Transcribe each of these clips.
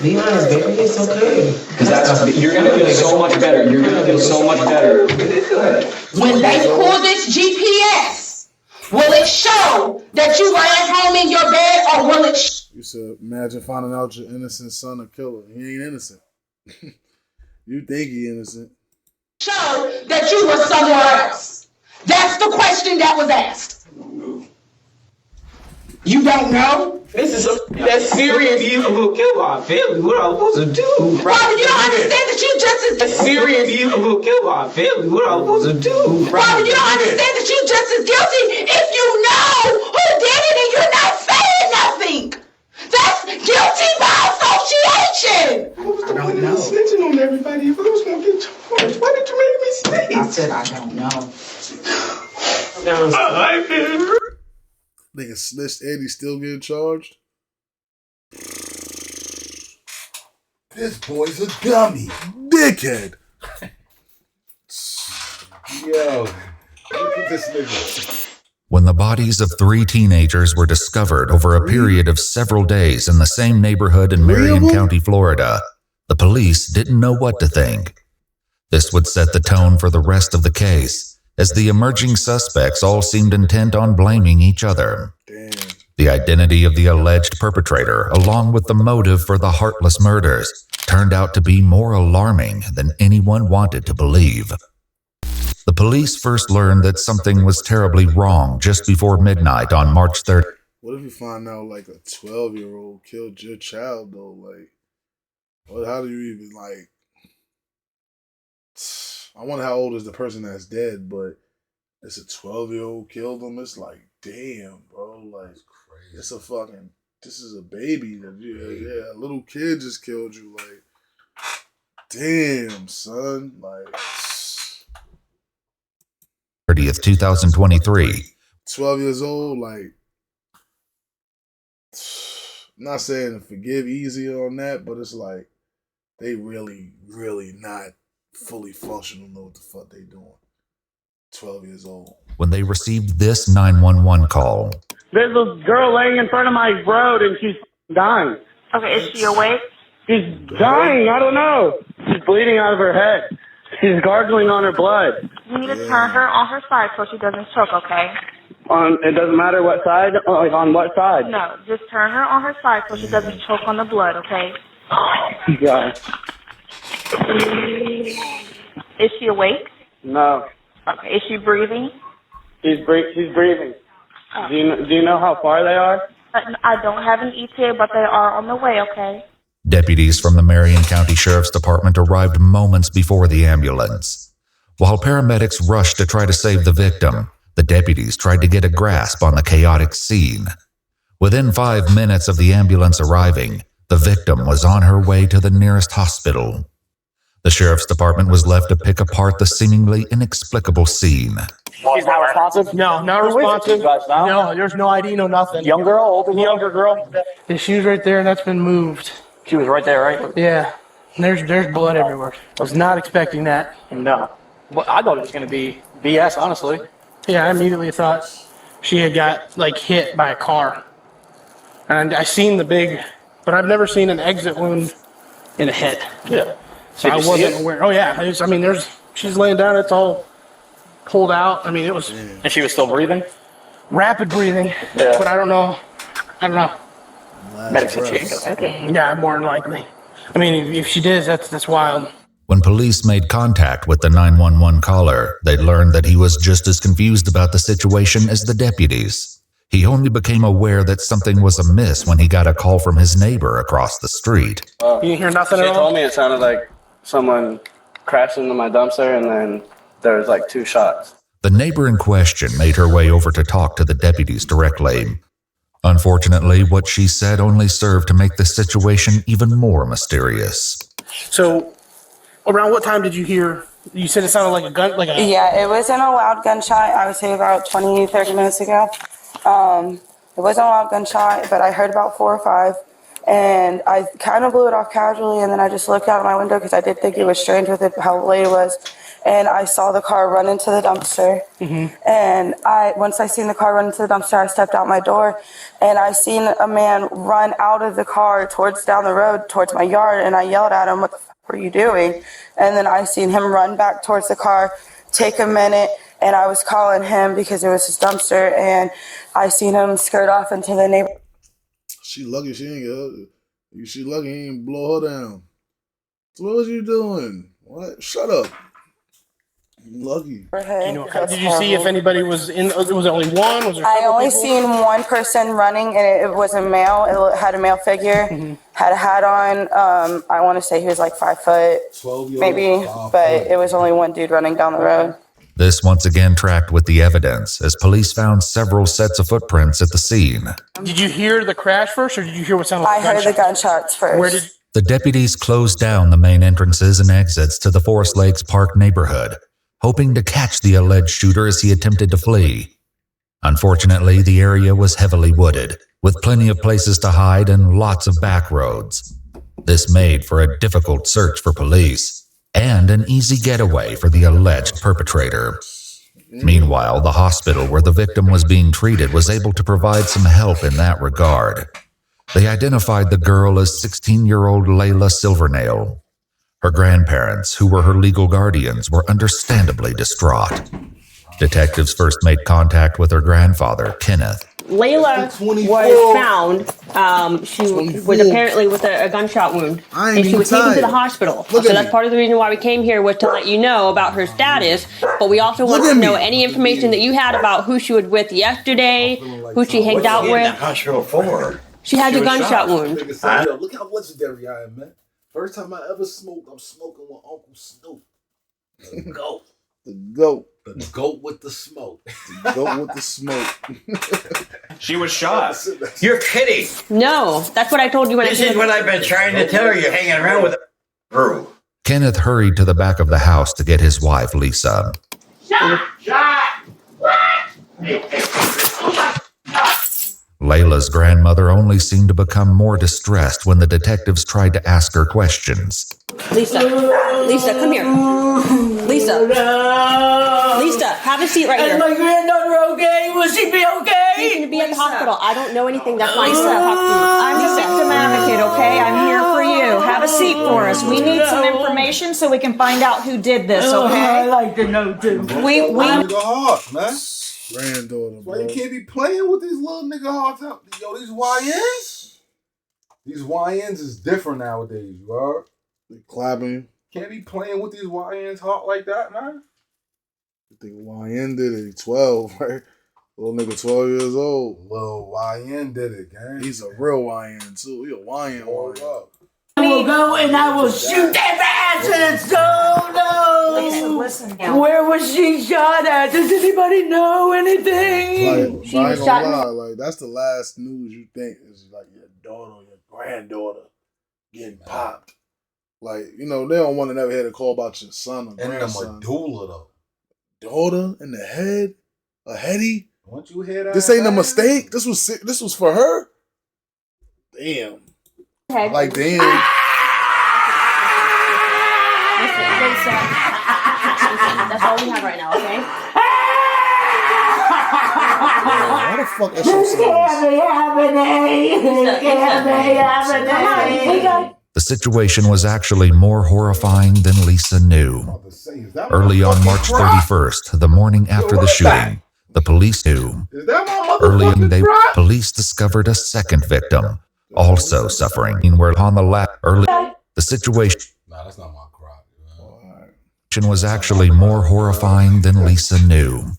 Be honest, baby. It's okay. Because you're gonna feel so much better. You're gonna feel so much better. When they pull this GPS, will it show that you ran home in your bed, or will it? You said, imagine finding out your innocent son a killer. He ain't innocent. You think he innocent? Show that you were somewhere else. That's the question that was asked. You don't know? This is that's serious. You will kill my family. What am I supposed to do? Robert, you don't understand that you just as That's serious. You will kill my family. What am I supposed to do? Robert, you don't understand that you just as guilty if you know who did it and you're not saying nothing. That's guilty by association. I don't know. Snitching on everybody. If I was gonna get charged, why did you make me stay? I said I don't know. Nigga snitched and he still getting charged? This boy's a dummy. Dickhead. Yo, look at this nigga. When the bodies of 3 teenagers were discovered over a period of several days in the same neighborhood in Marion County, Florida, the police didn't know what to think. This would set the tone for the rest of the case, as the emerging suspects all seemed intent on blaming each other. Damn. The identity of the alleged perpetrator, along with the motive for the heartless murders, turned out to be more alarming than anyone wanted to believe. The police first learned that something was terribly wrong just before midnight on March 3rd. What if you find out like a 12-year-old killed your child though? Like, how do you even like? I wonder how old is the person that's dead, but it's a 12-year-old killed him. It's like, damn, bro. Like, it's a fucking. This is a baby that a little kid just killed you. Like, damn, son. Like, 30th, 2023. 12 years old. Like, I'm not saying to forgive easy on that, but it's like they really, really not fully functional, know what the fuck they doing. 12 years old. When they received this 911 call. There's a girl laying in front of my road and she's dying. Okay, is she awake? She's dying, I don't know. She's bleeding out of her head. She's gargling on her blood. You need to turn her on her side so she doesn't choke, okay? It doesn't matter what side? Like, on what side? No, just turn her on her side so she doesn't choke on the blood, okay? Yeah. Is she awake? No. Okay, is she breathing? She's breathing. Do you know how far they are? I don't have an ETA, but they are on the way, okay? Deputies from the Marion County Sheriff's Department arrived moments before the ambulance. While paramedics rushed to try to save the victim, the deputies tried to get a grasp on the chaotic scene. Within 5 minutes of the ambulance arriving, the victim was on her way to the nearest hospital. The Sheriff's Department was left to pick apart the seemingly inexplicable scene. She's not responsive? No, not responsive. No, there's no ID, no nothing. Young girl, older girl? Younger girl? The shoe's right there, and that's been moved. She was right there, right? Yeah. And there's blood everywhere. I was not expecting that. No. Well, I thought it was going to be BS, honestly. Yeah, I immediately thought she had got, like, hit by a car. And I seen the big, but I've never seen an exit wound in a head. Yeah. So I wasn't aware. Oh, yeah. She's laying down. It's all pulled out. I mean, it was. And she was still breathing? Rapid breathing. Yeah. But I don't know. Medics said she ain't gonna. Yeah, more than likely. I mean, if she did, that's wild. When police made contact with the 911 caller, they learned that he was just as confused about the situation as the deputies. He only became aware that something was amiss when he got a call from his neighbor across the street. You didn't hear nothing at all? She told me it sounded like someone crashed into my dumpster and then there was like 2 shots. The neighbor in question made her way over to talk to the deputies directly. Unfortunately, what she said only served to make the situation even more mysterious. So, around what time did you hear? You said it sounded like a gun? Yeah, it wasn't a loud gunshot. I would say about 20, 30 minutes ago. It wasn't a loud gunshot, but I heard about 4 or 5. And I kind of blew it off casually, and then I just looked out of my window because I did think it was strange with it, how late it was. and I saw the car run into the dumpster. And once I seen the car run into the dumpster, I stepped out my door, and I seen a man run out of the car down the road towards my yard, and I yelled at him, "What the fuck were you doing?" And then I seen him run back towards the car, take a minute, and I was calling him because it was his dumpster, and I seen him skirt off into the neighborhood. She lucky she ain't get her. She lucky he ain't blow her down. So what was you doing? What? Shut up. Lucky. Did you see if anybody was in? Was there only one? Was there I several only people? seen one person running, and it was a male. It had a male figure, had a hat on. I want to say he was like 5 foot, maybe, but it was only one dude running down the road. This once again tracked with the evidence as police found several sets of footprints at the scene. Did you hear the crash first, or did you hear what sounded like I heard the gunshots first. Where did? The deputies closed down the main entrances and exits to the Forest Lakes Park neighborhood, hoping to catch the alleged shooter as he attempted to flee. Unfortunately, the area was heavily wooded, with plenty of places to hide and lots of back roads. This made for a difficult search for police, and an easy getaway for the alleged perpetrator. Meanwhile, the hospital where the victim was being treated was able to provide some help in that regard. They identified the girl as 16-year-old Layla Silvernail. Her grandparents, who were her legal guardians, were understandably distraught. Detectives first made contact with her grandfather, Kenneth. Layla was found. She was apparently with a gunshot wound, and she was taken to the hospital. So that's part of the reason why we came here, was to let you know about her status. But we also want to know any information that you had about who she was with yesterday, who she hanged out with. What's she in the hospital for? She had a gunshot wound. Yo, look how legendary I am, man. First time I ever smoked, I'm smoking with Uncle Snoop. The goat. The goat. The goat with the smoke. The goat with the smoke. She was shot. You're kidding. No, that's what I told you when This is what I've been trying to tell her. You're hanging around with a girl. Kenneth hurried to the back of the house to get his wife, Lisa. Shot! Layla's grandmother only seemed to become more distressed when the detectives tried to ask her questions. Lisa, come here. Lisa, have a seat right here. Is my granddaughter okay? Will she be okay? She's going to be at the hospital. I don't know anything. That's why I said talk to you. I'm the victim advocate, okay? I'm here for you. Have a seat for us. We need some information so we can find out who did this, okay? I'd like to know too. We Nigga heart, man. Granddaughter, Why you can't be playing with these little nigga hearts out? Yo, these YNs? These YNs is different nowadays, you heard? They clapping. Can't be playing with these YNs heart like that, man. You think YN did it? 12, right? Little nigga 12 years old. Little YN did it, gang. He's a real YN, too. He a YN. I will go and I will shoot that ass and it's so low. Listen. Where was she shot at? Does anybody know anything? Like, I ain't gonna lie, like, that's the last news you think is like your daughter or your granddaughter getting popped. Like, you know, they don't want to never hear the call about your son or grandson. And the medulla, though. Daughter in the head? A heady? Once you hear that, this ain't a mistake? This was for her? Damn. Okay. Like, damn. Listen, that's all we have right now, okay? Why the fuck is so serious? The situation was actually more horrifying than Lisa knew. Early on March 31st, the morning after the shooting, the police knew. Early in the day, police discovered a second victim, also suffering. Where upon the the situation that's not my crop. was actually more horrifying than Lisa knew.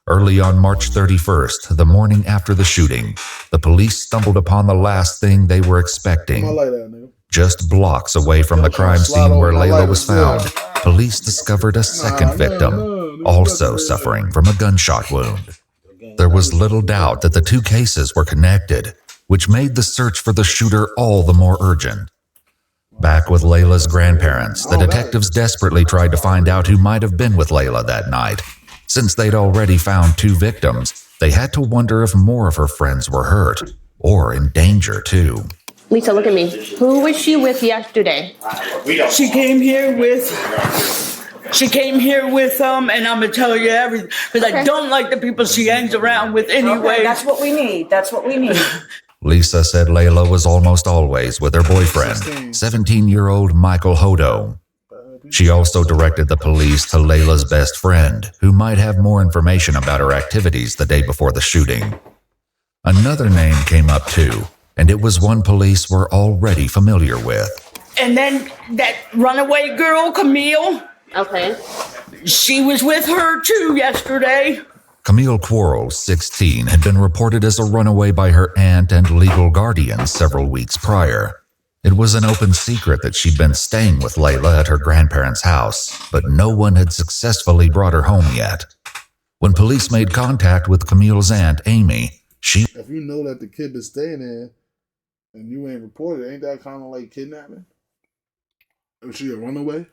Early on March 31st, the morning after the shooting, the police stumbled upon the last thing they were expecting. Just blocks away from the crime scene where Layla was found, police discovered a second victim, also suffering from a gunshot wound. There was little doubt that the two cases were connected, which made the search for the shooter all the more urgent. Back with Layla's grandparents, the detectives desperately tried to find out who might have been with Layla that night. Since they'd already found two victims, they had to wonder if more of her friends were hurt, or in danger too. Lisa, look at me. Who was she with yesterday? She came here with She came here with them, and I'm gonna tell you everything because I don't like the people she hangs around with anyway. Okay, that's what we need. That's what we need. Lisa said Layla was almost always with her boyfriend, 17-year-old Michael Hodo. She also directed the police to Layla's best friend, who might have more information about her activities the day before the shooting. Another name came up too, and it was one police were already familiar with. And then that runaway girl, Camille. Okay. She was with her too yesterday. Camille Quarles, 16, had been reported as a runaway by her aunt and legal guardian several weeks prior. It was an open secret that she'd been staying with Layla at her grandparents' house, but no one had successfully brought her home yet. When police made contact with Camille's aunt, Amy, If you know that the kid been staying there and you ain't reported, ain't that kind of like kidnapping? Is she a runaway?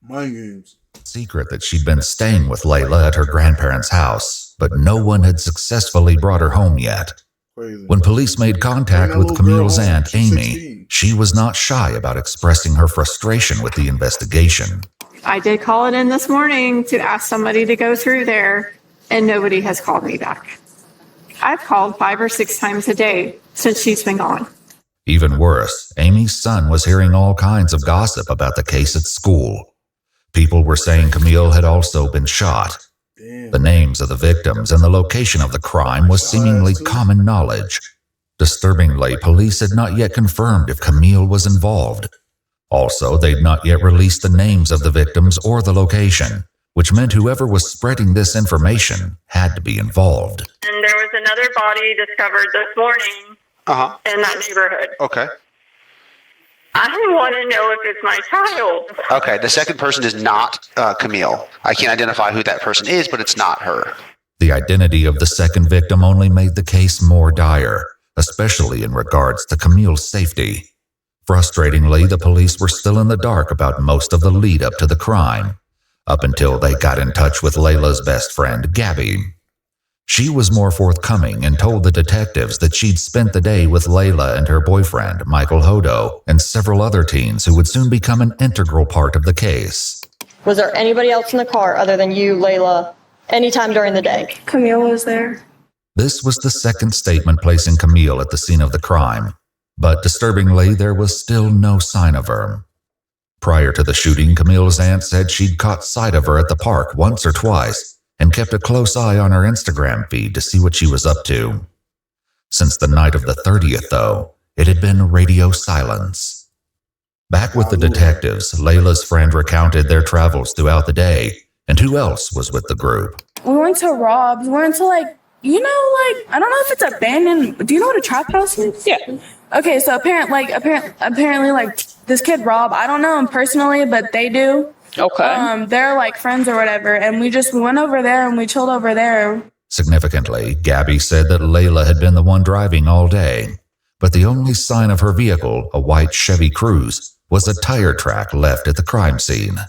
Mind games. Secret that she'd been staying with Layla at her grandparents' house, but no one had successfully brought her home yet. Crazy. When police made contact with Camille's aunt, Amy, she was not shy about expressing her frustration with the investigation. I did call it in this morning to ask somebody to go through there, and nobody has called me back. I've called 5 or 6 times a day since she's been gone. Even worse, Amy's son was hearing all kinds of gossip about the case at school. People were saying Camille had also been shot. The names of the victims and the location of the crime was seemingly common knowledge. Disturbingly, police had not yet confirmed if Camille was involved. Also, they'd not yet released the names of the victims or the location, which meant whoever was spreading this information had to be involved. And there was another body discovered this morning in that neighborhood. Okay. I want to know if it's my child. Okay, the second person is not Camille. I can't identify who that person is, but it's not her. The identity of the second victim only made the case more dire, especially in regards to Camille's safety. Frustratingly, the police were still in the dark about most of the lead up to the crime, up until they got in touch with Layla's best friend, Gabby. She was more forthcoming and told the detectives that she'd spent the day with Layla and her boyfriend, Michael Hodo, and several other teens who would soon become an integral part of the case. Was there anybody else in the car other than you, Layla, anytime during the day? Camille was there. This was the second statement placing Camille at the scene of the crime, but disturbingly, there was still no sign of her. Prior to the shooting, Camille's aunt said she'd caught sight of her at the park once or twice, and kept a close eye on her Instagram feed to see what she was up to. Since the night of the 30th, though, it had been radio silence. Back with the detectives, Layla's friend recounted their travels throughout the day, and who else was with the group. We went to Rob's. We went to I don't know if it's abandoned. Do you know what a trap house is? Yeah. Okay, so apparently, this kid Rob, I don't know him personally, but they do. Okay. They're friends or whatever, and we went over there and we chilled over there. Significantly, Gabby said that Layla had been the one driving all day, but the only sign of her vehicle, a white Chevy Cruze, was a tire track left at the crime scene.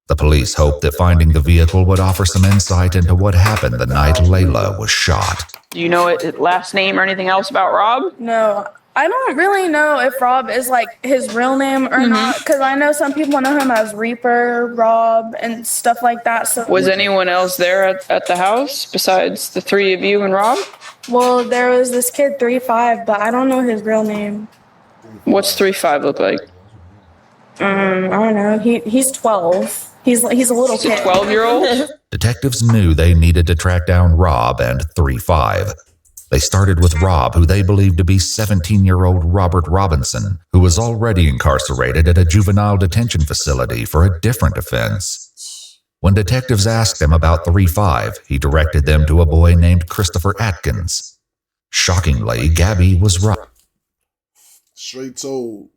The police hoped that finding the vehicle would offer some insight into what happened the night Layla was shot. Do you know his last name or anything else about Rob? No, I don't really know if Rob is his real name or not, because I know some people know him as Reaper, Rob, and stuff like that. So Was anyone else there at the house besides the three of you and Rob? Well, there was this kid 3-5, but I don't know his real name. What's 3-5 look like? I don't know. He's 12. He's a little kid. 12-year-old? Detectives knew they needed to track down Rob and 3-5. They started with Rob, who they believed to be 17-year-old Robert Robinson, who was already incarcerated at a juvenile detention facility for a different offense. When detectives asked him about 3-5, he directed them to a boy named Christopher Atkins. Shockingly, Gabby was right. Straight told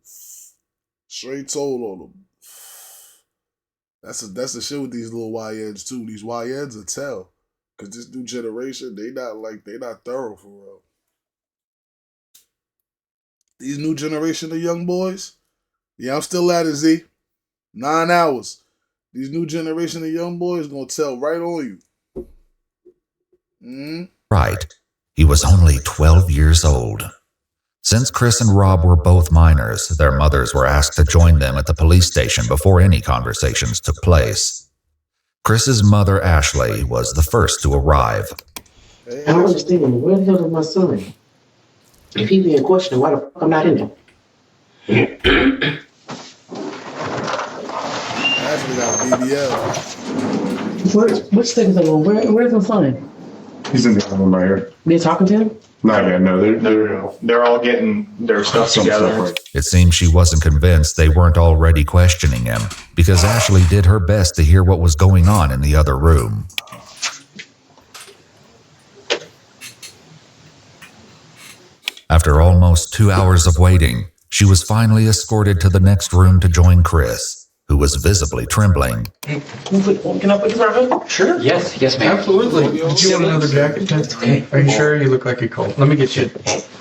on them. That's the shit with these little YNs too. These YNs will tell. Cause this new generation, they not thorough for real. These new generation of young boys, yeah, I'm still at it, Z. 9 hours. These new generation of young boys gonna tell right on you. Right. He was only 12 years old. Since Chris and Rob were both minors, their mothers were asked to join them at the police station before any conversations took place. Chris's mother, Ashley, was the first to arrive. I don't understand. Where the hell is my son? If he being questioned, why the fuck I'm not in there? Ashley got BBL. Which thing is that on? Where's my son? He's in the other room right here. They talking to him? Not yet. No, they're all getting their stuff together. It seemed she wasn't convinced they weren't already questioning him, because Ashley did her best to hear what was going on in the other room. After almost 2 hours of waiting, she was finally escorted to the next room to join Chris, who was visibly trembling. Can I put this right? Sure. Yes, ma'am. Absolutely. Did you want another jacket? That's okay. Are you sure? You look like you're cold. Let me get you.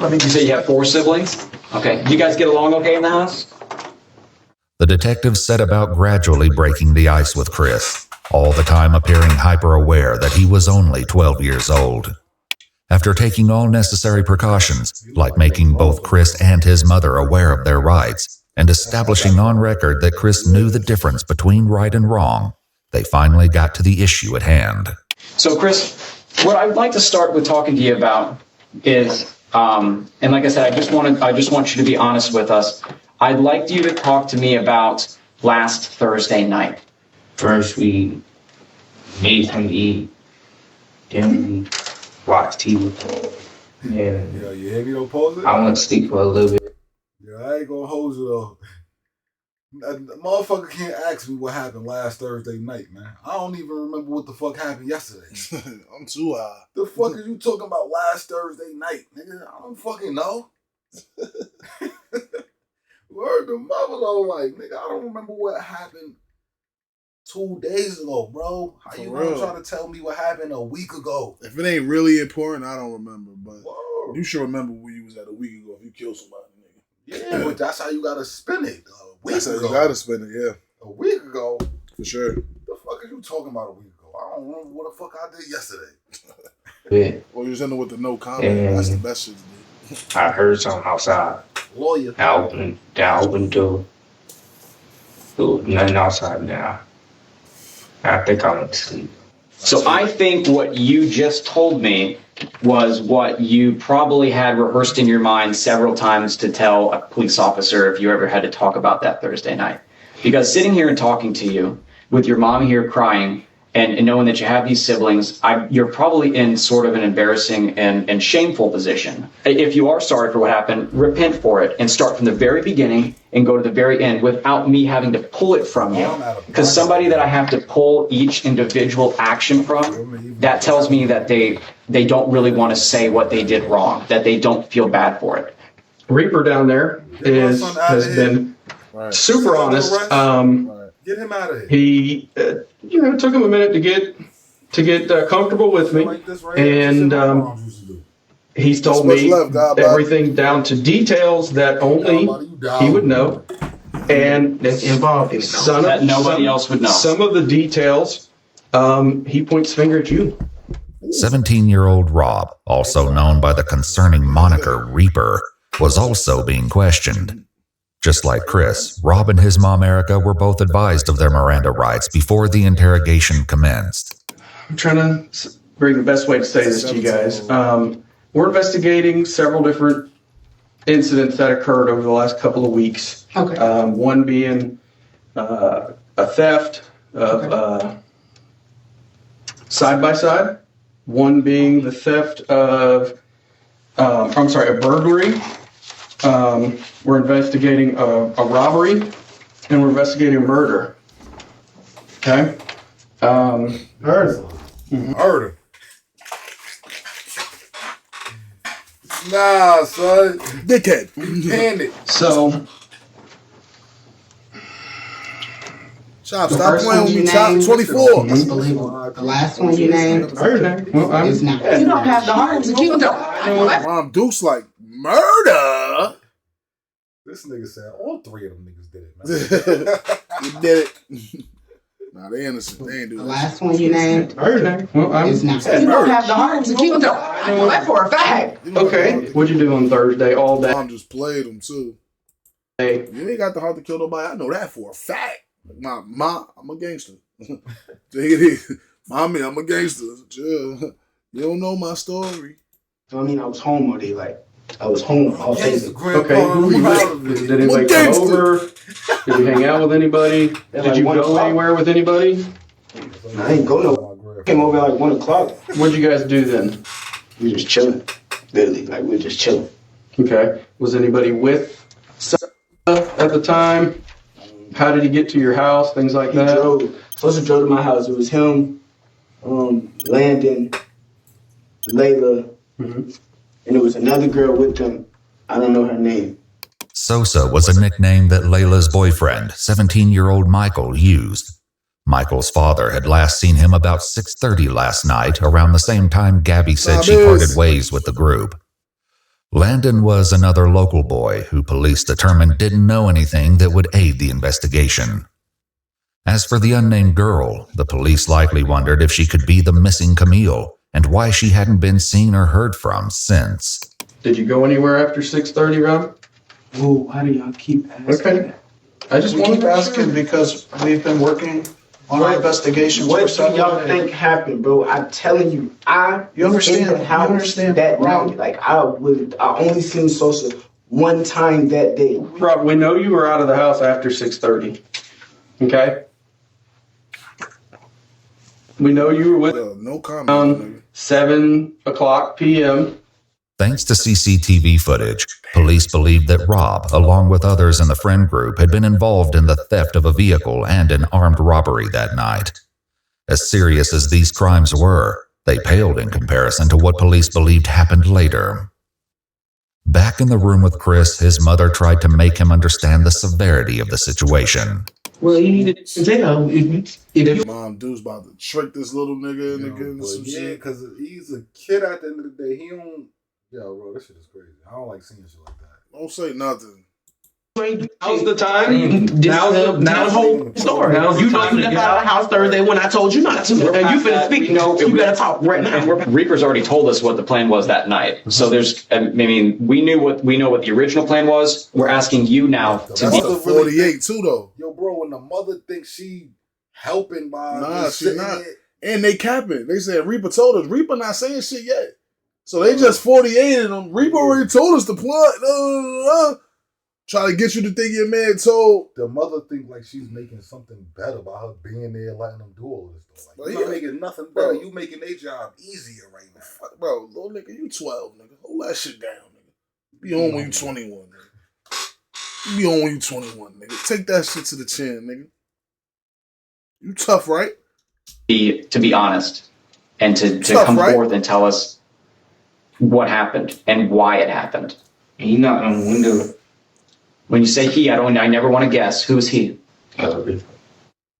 You say you have 4 siblings? Okay. You guys get along okay in the house? The detective set about gradually breaking the ice with Chris, all the time appearing hyper-aware that he was only 12 years old. After taking all necessary precautions, like making both Chris and his mother aware of their rights, and establishing on record that Chris knew the difference between right and wrong, they finally got to the issue at hand. So, Chris, what I'd like to start with talking to you about is, and like I said, I just want you to be honest with us. I'd like you to talk to me about last Thursday night. First, we made him eat. Then we watched TV. And Yeah, you hear me? Don't pause it. I went to sleep for a little bit. Yeah, I ain't gonna hold you though. The motherfucker can't ask me what happened last Thursday night, man. I don't even remember what the fuck happened yesterday. I'm too high. The fuck are you talking about last Thursday night, nigga? I don't fucking know. Word to mother though, like, nigga, I don't remember what happened 2 days ago, bro. How For you real. gonna try to tell me what happened a week ago? If it ain't really important, I don't remember. But Whoa. you should remember where you was at a week ago if you killed somebody, nigga. Yeah, but that's how you gotta spin it. A week That's how ago. you gotta spend it, yeah. A week ago? For sure. The fuck are you talking about a week ago? I don't remember what the fuck I did yesterday. Yeah. Well, you was in there with the no comment. And That's the best shit to do. I heard something outside. Lawyer. I opened the door. There was nothing outside now. I think I went to sleep. So I think what you just told me was what you probably had rehearsed in your mind several times to tell a police officer if you ever had to talk about that Thursday night. Because sitting here and talking to you with your mom here crying and knowing that you have these siblings, you're probably in sort of an embarrassing and shameful position. If you are sorry for what happened, repent for it and start from the very beginning and go to the very end without me having to pull it from you. Because somebody that I have to pull each individual action from, that tells me that they don't really want to say what they did wrong, that they don't feel bad for it. Reaper down there has been super honest. Get him out of here. He, took him a minute to get comfortable with me, and he's told me everything down to details that only he would know, and that's involved. That nobody else would know. Some of the details, he points finger at you. 17-year-old Rob, also known by the concerning moniker Reaper, was also being questioned. Just like Chris, Rob and his mom Erica were both advised of their Miranda rights before the interrogation commenced. I'm trying to bring the best way to say this to you guys. We're investigating several different incidents that occurred over the last couple of weeks. Okay. One being a theft of side-by-side. One being the theft of, a burglary. We're investigating a robbery, and we're investigating a murder. Okay? Murder. Murder. Nah, son. Dickhead. Bandit. So, Chop, stop playing with me, Chop. 24. Unbelievable. The last one you named is not. You don't have the heart to keep them. Mom Duke's like, murder? This nigga said all three of them niggas did it, man. You did it. Nah, they innocent. They ain't do The that. last one you named Okay. Well, is not. You don't have the heart to keep them. I know that for a fact. Okay. What'd you do on Thursday all day? Mom just played them too. Hey. You ain't got the heart to kill nobody. I know that for a fact. I'm a gangster. Mommy, I'm a gangster. Chill. You don't know my story. I mean, I was home all day. Like, I was home all day. Okay. Who you with? Did anybody come over? Did you hang out with anybody? Did you go anywhere with anybody? I ain't go nowhere. Came over like 1 o'clock. What'd you guys do then? We just chilling. Literally, like we were just chilling. Okay. Was anybody with at the time? How did he get to your house? Things like that? Supposed to drove to my house. It was him, Landon, Layla, and there was another girl with them. I don't know her name. Sosa was a nickname that Layla's boyfriend, 17-year-old Michael, used. Michael's father had last seen him about 6:30 last night, around the same time Gabby said she parted ways with the group. Landon was another local boy who police determined didn't know anything that would aid the investigation. As for the unnamed girl, the police likely wondered if she could be the missing Camille and why she hadn't been seen or heard from since. Did you go anywhere after 6:30, Rob? Oh, why do y'all keep asking? Okay. I just we want keep asking because we've been working on our investigation. What do y'all think happened, bro? I'm telling you, You understand? in the house You understand, that Rob? night. Like I only seen Sosa one time that day. Rob, we know you were out of the house after 6:30. Okay? We know you were with no comment. 7 o'clock p.m. Thanks to CCTV footage, police believed that Rob, along with others in the friend group, had been involved in the theft of a vehicle and an armed robbery that night. As serious as these crimes were, they paled in comparison to what police believed happened later. Back in the room with Chris, his mother tried to make him understand the severity of the situation. Well, you need to tell if Mom, dude's about to trick this little nigga into getting some shit. because he's a kid at the end of the day. He don't. Yo, bro, this shit is crazy. I don't like seeing shit like that. Don't say nothing. Now's the time. Now's the whole story. you know you left out of the house Thursday when I told you not to. And you finna speak. You better talk right now. Reaper's already told us what the plan was that night. So we know what the original plan was. We're asking you now to That's the 48 too, though. Yo, bro, when the mother thinks she helping by she's not. And they capping. They said Reaper told us. Reaper not saying shit yet. So they just 48 in them. Reaper already told us the plot. Try to get you to think your man told. The mother think like she's making something better by her being there, letting them do all this stuff. Like, you're not making nothing better. You making their job easier right now. Bro, little nigga, you 12, nigga. Hold that shit down, nigga. Be on when you 21, nigga. You be on when you 21, nigga. Take that shit to the chin, nigga. You tough, right? be honest and to Tough, come right? forth and tell us what happened and why it happened. He knocked on the window. When you say he, I never want to guess. Who's he?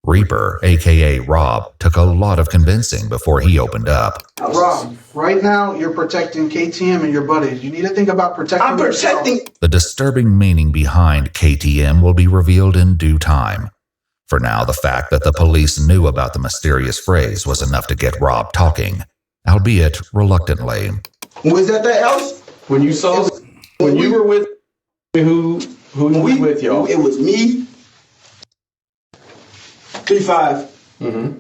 Reaper, aka Rob, took a lot of convincing before he opened up. Rob, right now you're protecting KTM and your buddies. You need to think about protecting. I'm protecting. The disturbing meaning behind KTM will be revealed in due time. For now, the fact that the police knew about the mysterious phrase was enough to get Rob talking, albeit reluctantly. Was that the else? When you saw, when you were with, who was with y'all? It was me. 3-5. Mm-hmm.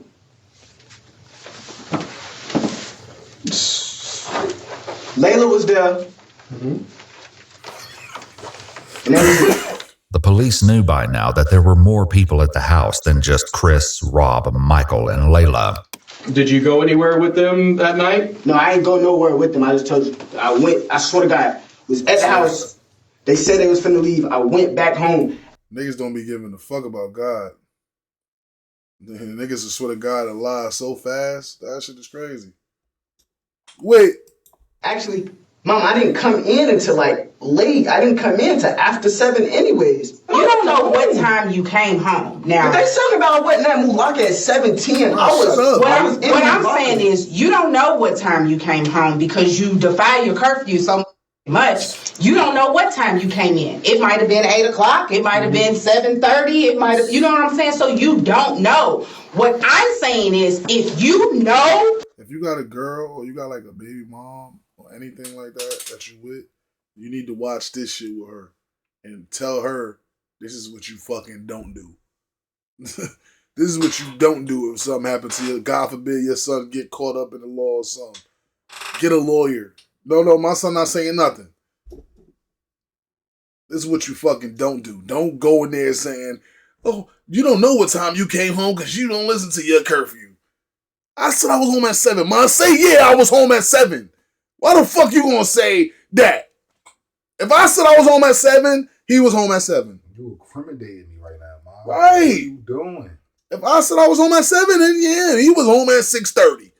Layla was there. Mm-hmm. And that was it. The police knew by now that there were more people at the house than just Chris, Rob, Michael, and Layla. Did you go anywhere with them that night? No, I ain't go nowhere with them. I just told you. I went, I swear to God, was at the house. They said they was finna leave. I went back home. Niggas don't be giving a fuck about God. Niggas will swear to God and lie so fast. That shit is crazy. Wait. Actually, Mom, I didn't come in until like late. I didn't come in until after 7 anyways. You don't know what time you came home. Now, But they talking about what that Mulaka at 7:10. what I'm saying is you don't know what time you came home because you defy your curfew. So much. You don't know what time you came in. It might have been 8 o'clock. It might have been 7:30. It might have, you know what I'm saying? So you don't know. What I'm saying is, if you know. If you got a girl or you got like a baby mom or anything like that you with, you need to watch this shit with her and tell her this is what you fucking don't do. This is what you don't do if something happens to you. God forbid your son get caught up in the law or something. Get a lawyer. No, my son not saying nothing. This is what you fucking don't do. Don't go in there saying, oh, you don't know what time you came home because you don't listen to your curfew. I said I was home at 7. Mom, say yeah, I was home at 7. Why the fuck you gonna say that? If I said I was home at 7, he was home at 7. You incriminating me right now, Mom. Right. What are you doing? If I said I was home at 7, then yeah, he was home at 6:30.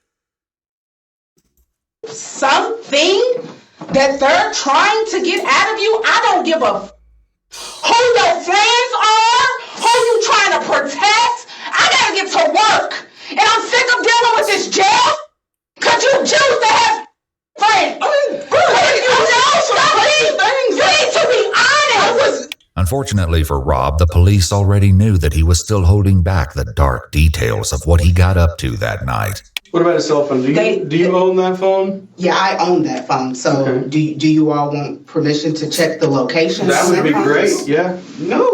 Something that they're trying to get out of you, I don't give a who your friends are, who you trying to protect. I gotta get to work, and I'm sick of dealing with this jail. Cause you choose to have friends. You need to be honest. Unfortunately for Rob, the police already knew that he was still holding back the dark details of what he got up to that night. What about a cell phone? Do you own that phone? Yeah, I own that phone. So okay. Do you all want permission to check the location? That would be great. Yeah. No.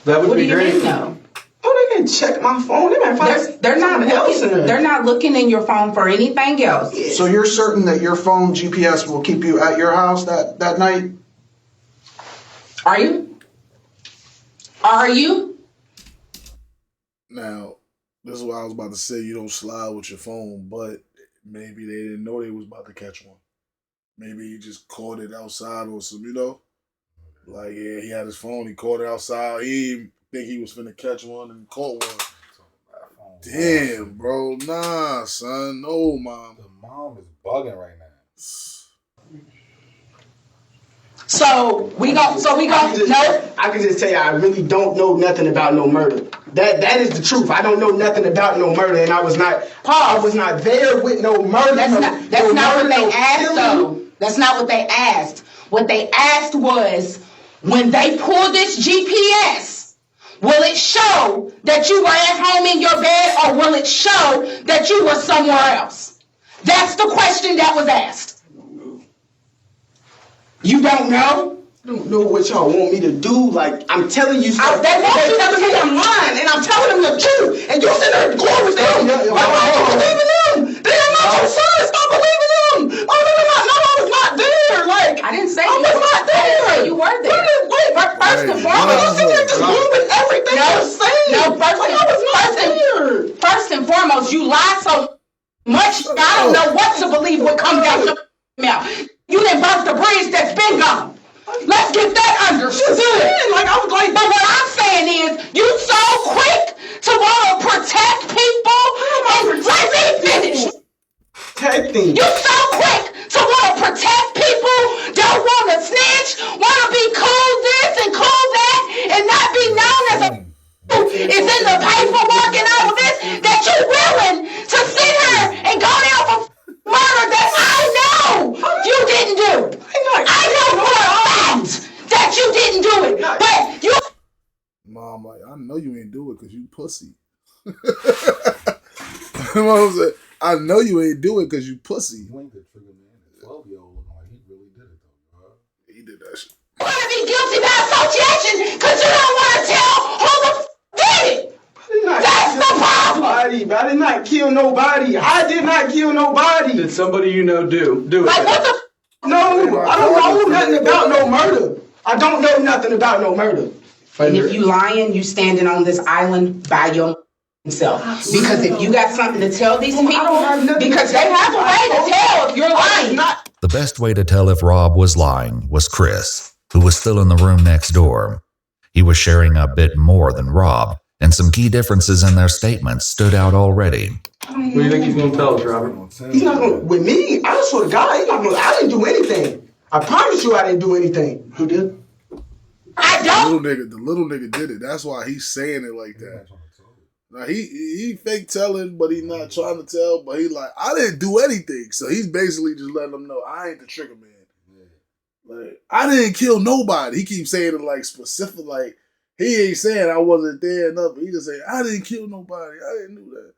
That would be great. What do you mean no? Oh, they can check my phone. They might find they're not looking. They're not looking in your phone for anything else. Yeah. So you're certain that your phone GPS will keep you at your house that night? Are you? Are you? Now, this is what I was about to say. You don't slide with your phone, but maybe they didn't know they was about to catch one. Maybe he just caught it outside or some, like, yeah, he had his phone. He caught it outside. He didn't think he was finna catch one and caught one. Damn, bro. Nah, son. No, Mom. The mom is bugging right now. So we go. No, I can just tell you, I really don't know nothing about no murder. That is the truth. I don't know nothing about no murder, and I was not there with no murder. That's not what they asked, though. That's not what they asked. What they asked was, when they pull this GPS, will it show that you were at home in your bed, or will it show that you were somewhere else? That's the question that was asked. You don't know? I don't know what y'all want me to do. Like, I'm telling you stuff. They want you to tell them lying, and I'm telling them the truth. And you sit there and going with them. Why don't you believe in them? They're not your son. Stop believing them. Oh, no, I was not there. Like, I didn't say I was not there. You were there. Wait, first and foremost, you sit there just going with everything you're saying. No, first and foremost, you lie so much, I don't know what to believe would come down your mouth. You didn't burst the bridge that's been gone. Let's get that understood. But what I'm saying is, you so quick to want to protect people, and let me finish. Protecting. You so quick to want to protect people, don't want to snitch, want to be cool this and cool that, and not be known as a is in the paperwork and all of this, that you're willing to sit here and go down for murder that I know you didn't do. I know for a fact that you didn't do it. But you... Mom, like, I know you ain't do it because you pussy. Mom said, I know you ain't do it because you pussy. You ain't the trigger man. The 12-year-old looking like he really did it, though, bro. He did that shit. You want to be guilty by association because you don't want to tell who the did it. That's the problem. I did not kill nobody. I did not kill nobody. Did somebody you know do it? Like, what the... No, I don't know nothing about no murder. I don't know nothing about no murder. And if you lying, you standing on this island by yourself. Because if you got something to tell these people, because they have a way to tell if you're lying. The best way to tell if Rob was lying was Chris, who was still in the room next door. He was sharing a bit more than Rob, and some key differences in their statements stood out already. What do you think he's going to tell us, Robert? He's not going to, with me, I swear to God, he's not going to, I didn't do anything. I promise you I didn't do anything. Who did? I don't. The little nigga did it. That's why he's saying it like that. Now, he fake telling, but he's not trying to tell, but he like, I didn't do anything. So he's basically just letting them know, I ain't the trigger man. Like, I didn't kill nobody. He keeps saying it like specific, like he ain't saying I wasn't there enough. He just saying I didn't kill nobody. I didn't do that.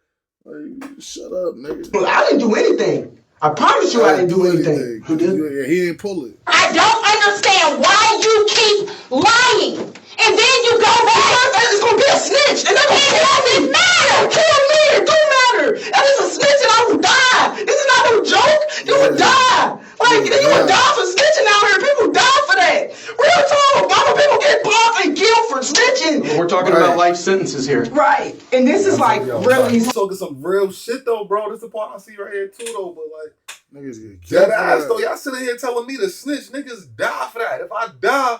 Like, shut up, nigga. Well, I didn't do anything. I promise you I didn't do anything. Who did? Yeah, he ain't pull it. I don't understand why you keep lying. And then you go back. It's going to be a snitch. And it doesn't matter. Kill me. It don't matter. That is a snitch and I will die. This is not no joke. You would die. Like, you would die for snitching out here. People die for that. Real talk. Obama people get popped and killed for snitching. We're talking about life sentences here. Right. And this is like really. He's talking some real shit though, bro. This is the part I see right here too though, but like. Niggas get killed. That ass though, y'all sitting here telling me to snitch. Niggas die for that. If I die,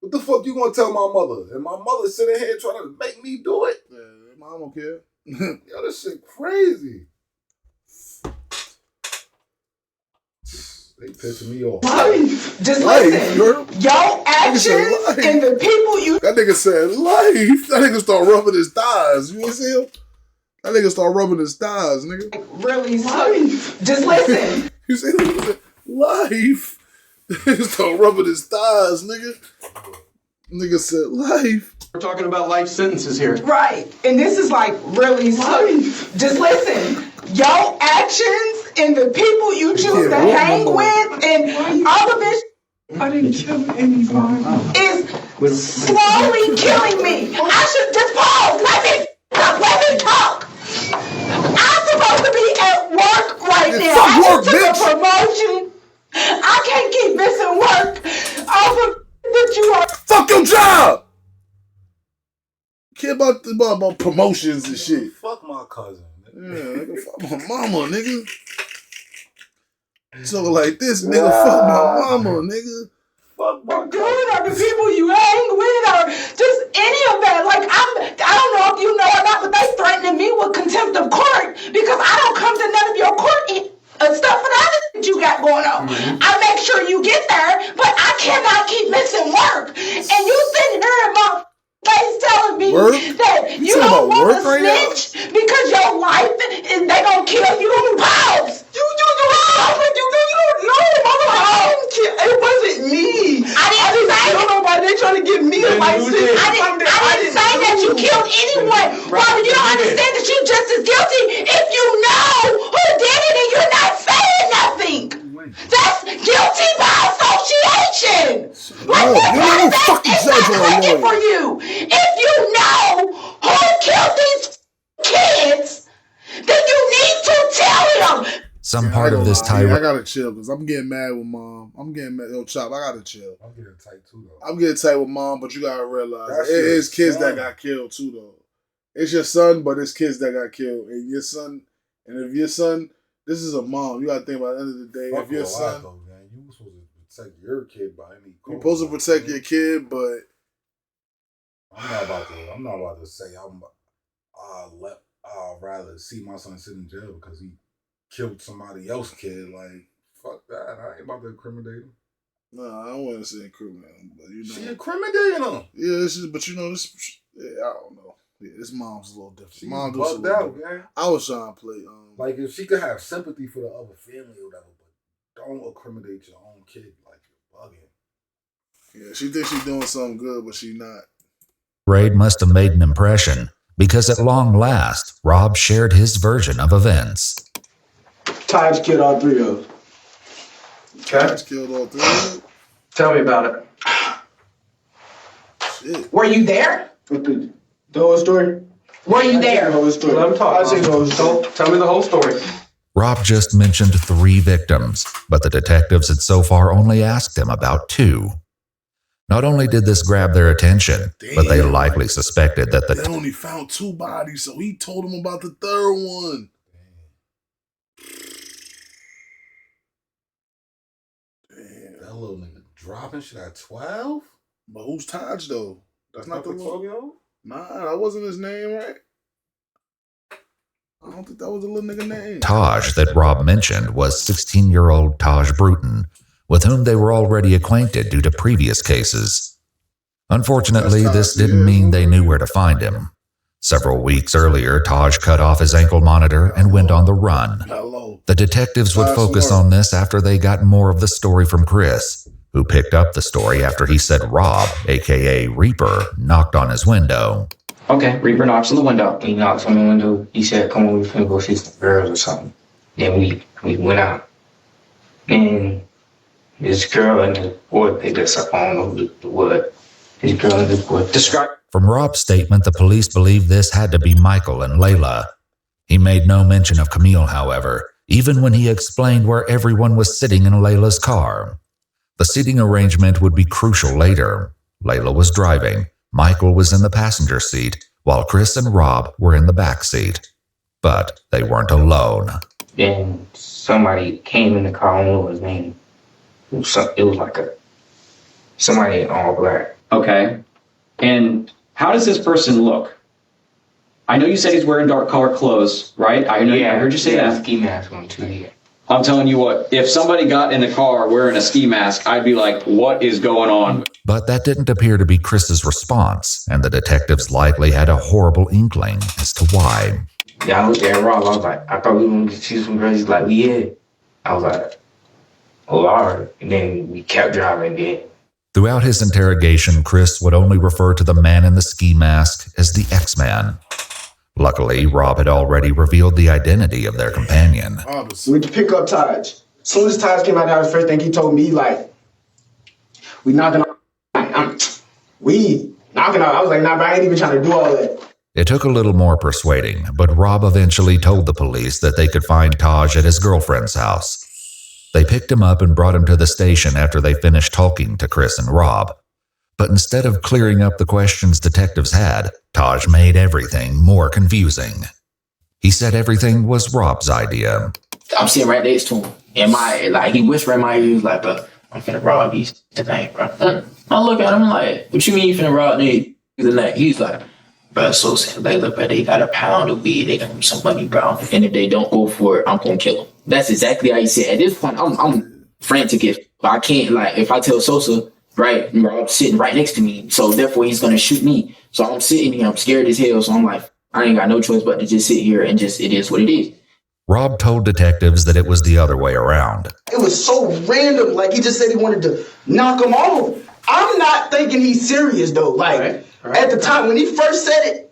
what the fuck you gonna tell my mother? And my mother sitting here trying to make me do it? Yeah, mom don't care. Yo, this shit crazy. They pissing me off. Just listen. Your actions and the people you. That nigga said life. That nigga start rubbing his thighs. You see him? That nigga start rubbing his thighs, nigga. Really, life. Just listen. You see that? Life. Nigga start rubbing his thighs, nigga. Nigga said life. We're talking about life sentences here. Right. And this is like really life. Just listen. Your actions and the people you choose to hang with and all of this I didn't kill anyone. Is slowly killing me. I should just pause. Let me talk. I'm supposed to be at work right now. I just took a promotion. I can't keep missing work over that you are. Fuck your job. Care about promotions and shit. Fuck my cousin. Yeah, nigga, fuck my mama, nigga. So like this, nigga, fuck my mama, nigga. Fuck my good or the people you hang with or just any of that. Like I don't know if you know or not, but they threatening me with contempt of court because I don't come to none of your court stuff for the other that you got going on. I make sure you get there, but I cannot keep missing work. And you sitting here in my face telling me that you don't want to snitch because your life and they gonna kill you. Pause. You don't know. It wasn't me. I didn't say nobody. They trying to get me a life sentence. I didn't say that you killed anyone. Robert, you don't understand that you're just as guilty if you know who did it and you're not saying nothing. That's guilty by association. Like that's working for you. If you know who killed these kids, then you need to tell him. Some part of this tirade. I gotta chill because I'm getting mad with mom. I'm getting mad. Yo, Chop, I gotta chill. I'm getting tight too though. I'm getting tight with mom, but you gotta realize it is kids that got killed too though. It's your son, but it's kids that got killed. And your son, and if your son, this is a mom. You gotta think about the end of the day. If your son, though, man, you supposed to protect your kid by any. You're supposed to protect your kid, but I'm not about to say I'd rather see my son sit in jail because he killed somebody else's kid. Like, fuck that. I ain't about to incriminate him. No, I don't want to say incriminate him, but you know. She incriminating him. Yeah, this is, but you know, this, yeah, I don't know. Yeah, this mom's a little different. She's Mom do bugged out, man. I was trying to play. Like, if she could have sympathy for the other family or whatever, but don't incriminate your own kid like you're bugging. Yeah, she thinks she's doing something good, but she not. Raid must have made an impression because at long last, Rob shared his version of events. Taj killed all three of them. Okay. Taj killed all three of them? Tell me about it. Shit. Were you there? The whole story? Were you there? The whole story. Let him talk. Tell me the whole story. Rob just mentioned 3 victims, but the detectives had so far only asked him about 2. Not only did this grab their attention, but they likely suspected that they only found 2 bodies, so he told them about the 3rd one. Damn. That little nigga dropping shit at 12? But who's Taj, though? That's not the 12-year-old? Nah, that wasn't his name, right? I don't think that was the little nigga name. Taj that Rob mentioned was 16-year-old Taj Bruton, with whom they were already acquainted due to previous cases. Unfortunately, this didn't mean they knew where to find him. Several weeks earlier, Taj cut off his ankle monitor and went on the run. The detectives would focus on this after they got more of the story from Chris, who picked up the story after he said Rob, aka Reaper, knocked on his window. Okay, Reaper knocks on the window. He knocks on the window. He said, "Come on, we finna go see some girls or something." Then we went out. And this girl and this boy picked us up. I don't know what. This girl and this boy. Describe. From Rob's statement, the police believe this had to be Michael and Layla. He made no mention of Camille, however, even when he explained where everyone was sitting in Layla's car. The seating arrangement would be crucial later. Layla was driving. Michael was in the passenger seat, while Chris and Rob were in the back seat. But they weren't alone. Then somebody came in the car. I don't know his name. It was like somebody in all black. Okay. And how does this person look? I know you said he's wearing dark colored clothes, right? I heard you say that. Ski mask on too. Yeah. I'm telling you what, if somebody got in the car wearing a ski mask, I'd be like, what is going on? But that didn't appear to be Chris's response, and the detectives likely had a horrible inkling as to why. Yeah, I looked at Rob. I was like, I thought we were going to see some girls. He's like, yeah. I was like, oh, all right. And then we kept driving again. Throughout his interrogation, Chris would only refer to the man in the ski mask as the X-Man. Luckily, Rob had already revealed the identity of their companion. We went to pick up Taj. As soon as Taj came out, that was the first thing he told me, like, we knocking on. I was like, nah, but I ain't even trying to do all that. It took a little more persuading, but Rob eventually told the police that they could find Taj at his girlfriend's house. They picked him up and brought him to the station after they finished talking to Chris and Rob. But instead of clearing up the questions detectives had, Taj made everything more confusing. He said everything was Rob's idea. I'm sitting right next to him, and he whispered in my ear, he was like, bro, I'm finna rob these tonight, bro. I look at him like, what you mean you finna rob these tonight? He's like, bro, so sad, Layla, bro, they got a pound of weed, they got me some money, bro, and if they don't go for it, I'm gonna kill them. That's exactly how he said. At this point, I'm frantic but I can't, if I tell Sosa, right, Rob's sitting right next to me, so therefore he's gonna shoot me. So I'm sitting here, I'm scared as hell, so I'm like, I ain't got no choice but to just sit here and just, it is what it is. Rob told detectives that it was the other way around. It was so random, he just said he wanted to knock him off. I'm not thinking he's serious though, at the time when he first said it,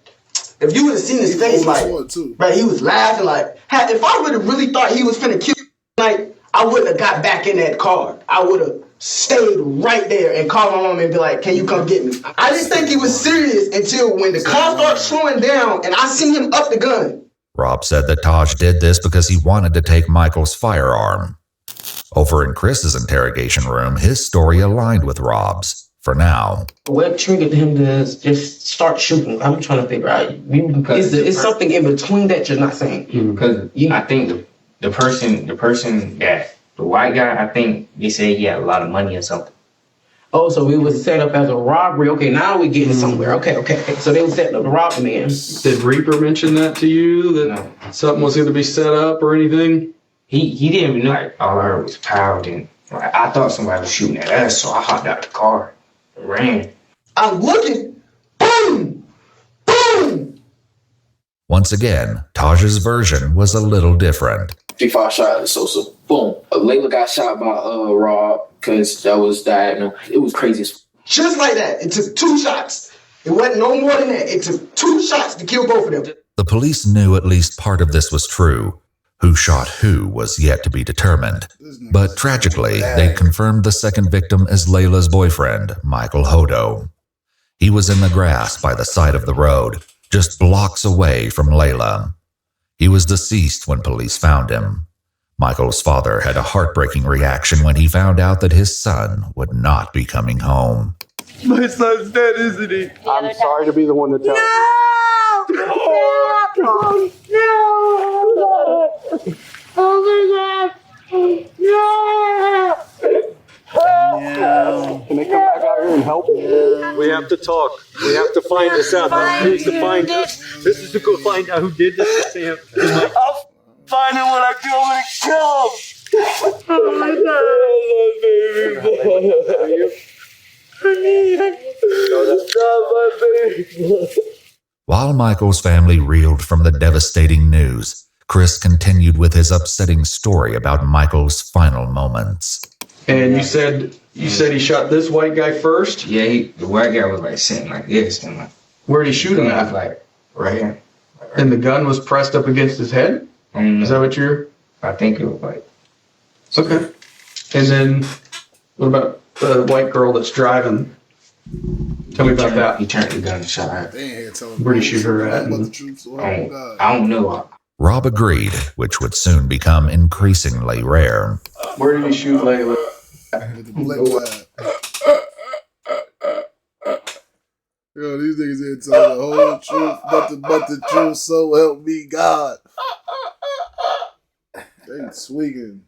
if you would have seen his face, he was laughing, if I would have really thought he was finna kill me, I wouldn't have got back in that car. I would have stayed right there and called my mom and be like, can you come get me? I didn't think he was serious until when the car started slowing down and I seen him up the gun. Rob said that Taj did this because he wanted to take Michael's firearm. Over in Chris's interrogation room, his story aligned with Rob's, for now. What triggered him to just start shooting? I'm trying to figure out. Is something in between that you're not saying? Because I think the person that, the white guy, I think they said he had a lot of money or something. Oh, so it was set up as a robbery. Okay, now we're getting somewhere. Okay. So they were setting up to rob the man. Did Reaper mention that to you? That something was going to be set up or anything? He didn't even know. All I heard was pow. And I thought somebody was shooting at us, so I hopped out the car and ran. I'm looking. Boom! Boom! Once again, Taj's version was a little different. 3-5 shot at Sosa. Boom. Layla got shot by Rob because that was diagonal. It was crazy. Just like that. It took 2 shots. It wasn't no more than that. It took 2 shots to kill both of them. The police knew at least part of this was true. Who shot who was yet to be determined. But tragically, they confirmed the second victim as Layla's boyfriend, Michael Hodo. He was in the grass by the side of the road, just blocks away from Layla. He was deceased when police found him. Michael's father had a heartbreaking reaction when he found out that his son would not be coming home. My son's dead, isn't he? I'm sorry to be the one to tell you. No! Oh my God! No! Can they come back out here and help? We have to talk. We have to find this out. This is to find us. This is to go find out who did this to Sam. I'll find him when I kill him and kill him. Oh my God! I love baby boy. While Michael's family reeled from the devastating news, Chris continued with his upsetting story about Michael's final moments. And you said You said he shot this white guy first? Yeah, the white guy was like sitting like this, and like. Where'd he shoot him at? Like right here. And the gun was pressed up against his head? Is that what you're? I think it was like. Okay. And then, what about the white girl that's driving? Tell me about that. He turned the gun and shot her. Where'd he shoot her at? I don't know. Rob agreed, which would soon become increasingly rare. Where did he shoot Layla? Yo, these niggas ain't telling the whole truth, but the truth, so help me God. They swinging.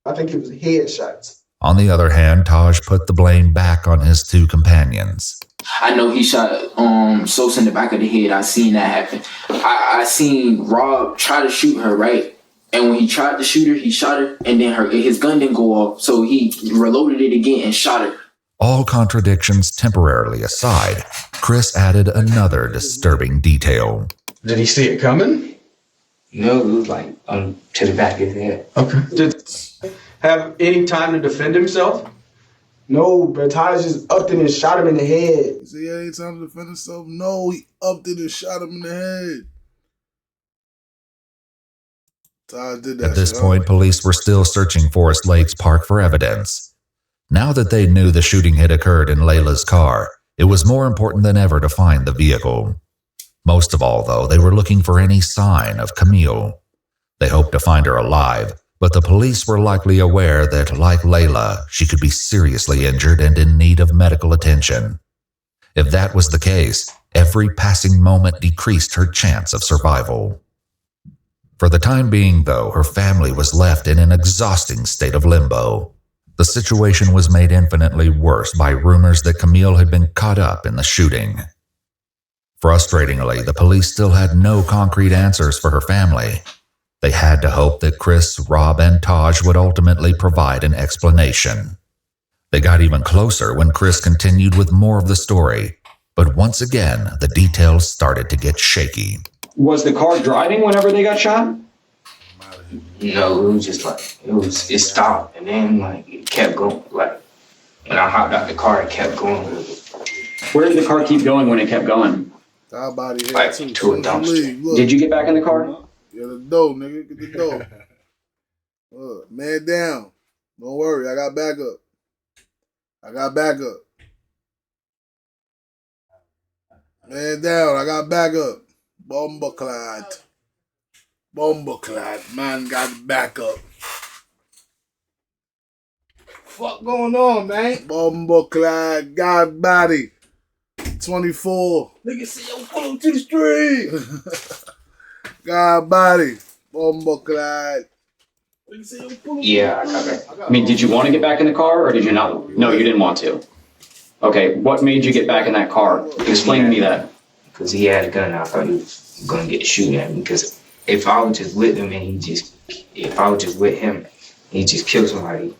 I think it was headshots. On the other hand, Taj put the blame back on his two companions. I know he shot Sosa in the back of the head. I seen that happen. I seen Rob try to shoot her, right? And when he tried to shoot her, he shot her, and then his gun didn't go off, so he reloaded it again and shot her. All contradictions temporarily aside, Chris added another disturbing detail. Did he see it coming? No, it was like to the back of his head. Okay. Did he have any time to defend himself? No, but Taj just upped it and shot him in the head. You say he ain't time to defend himself? No, he upped it and shot him in the head. Taj did that. At this point, police were still searching Forest Lakes Park for evidence. Now that they knew the shooting had occurred in Layla's car, it was more important than ever to find the vehicle. Most of all, though, they were looking for any sign of Camille. They hoped to find her alive, but the police were likely aware that, like Layla, she could be seriously injured and in need of medical attention. If that was the case, every passing moment decreased her chance of survival. For the time being, though, her family was left in an exhausting state of limbo. The situation was made infinitely worse by rumors that Camille had been caught up in the shooting. Frustratingly, the police still had no concrete answers for her family. They had to hope that Chris, Rob, and Taj would ultimately provide an explanation. They got even closer when Chris continued with more of the story, but once again, the details started to get shaky. Was the car driving whenever they got shot? No, it was just like, it stopped, and then like it kept going. Like when I hopped out the car, it kept going. Where did the car keep going when it kept going? Like to a dumpster. Did you get back in the car? Yeah, the door, nigga. Get the door. Man down. Don't worry, I got backup. Man down, I got backup. Bomberclad. Man got backup. Fuck going on, man? Bomberclad, got body. 24. Nigga say, yo, pull him to the street. God body. Bomberclad. Yeah, I got back. I mean, did you want to get back in the car or did you not? No, you didn't want to. Okay, what made you get back in that car? Explain to me that. Because he had a gun, I thought he was going to get to shoot at me. Because if I was just with him and he just killed somebody,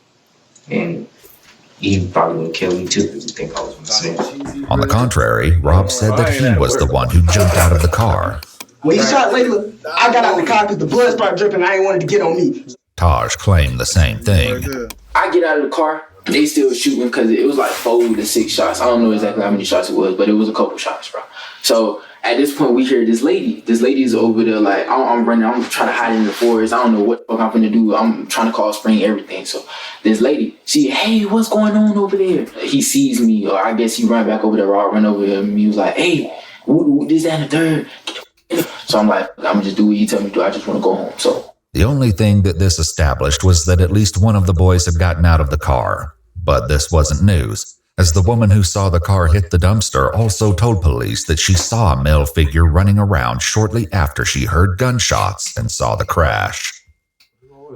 and he probably would kill me too because he think I was going to snitch. On the contrary, Rob said that he was the one who jumped out of the car. When he shot Layla, I got out the car because the blood started dripping. I ain't wanted to get on me. Taj claimed the same thing. I get out of the car, they still shooting because it was like 4 to 6 shots. I don't know exactly how many shots it was, but it was a couple shots, bro. So at this point, we hear this lady. This lady's over there like, I'm running. I'm trying to hide in the forest. I don't know what the fuck I'm going to do. I'm trying to call Spring everything. So this lady, hey, what's going on over there? He sees me, or I guess he ran back over there. Rob run over him. He was like, hey, this, that, and the third. So I'm like, I'm going to just do what he tell me to do. I just want to go home. So the only thing that this established was that at least one of the boys had gotten out of the car. But this wasn't news, as the woman who saw the car hit the dumpster also told police that she saw a male figure running around shortly after she heard gunshots and saw the crash.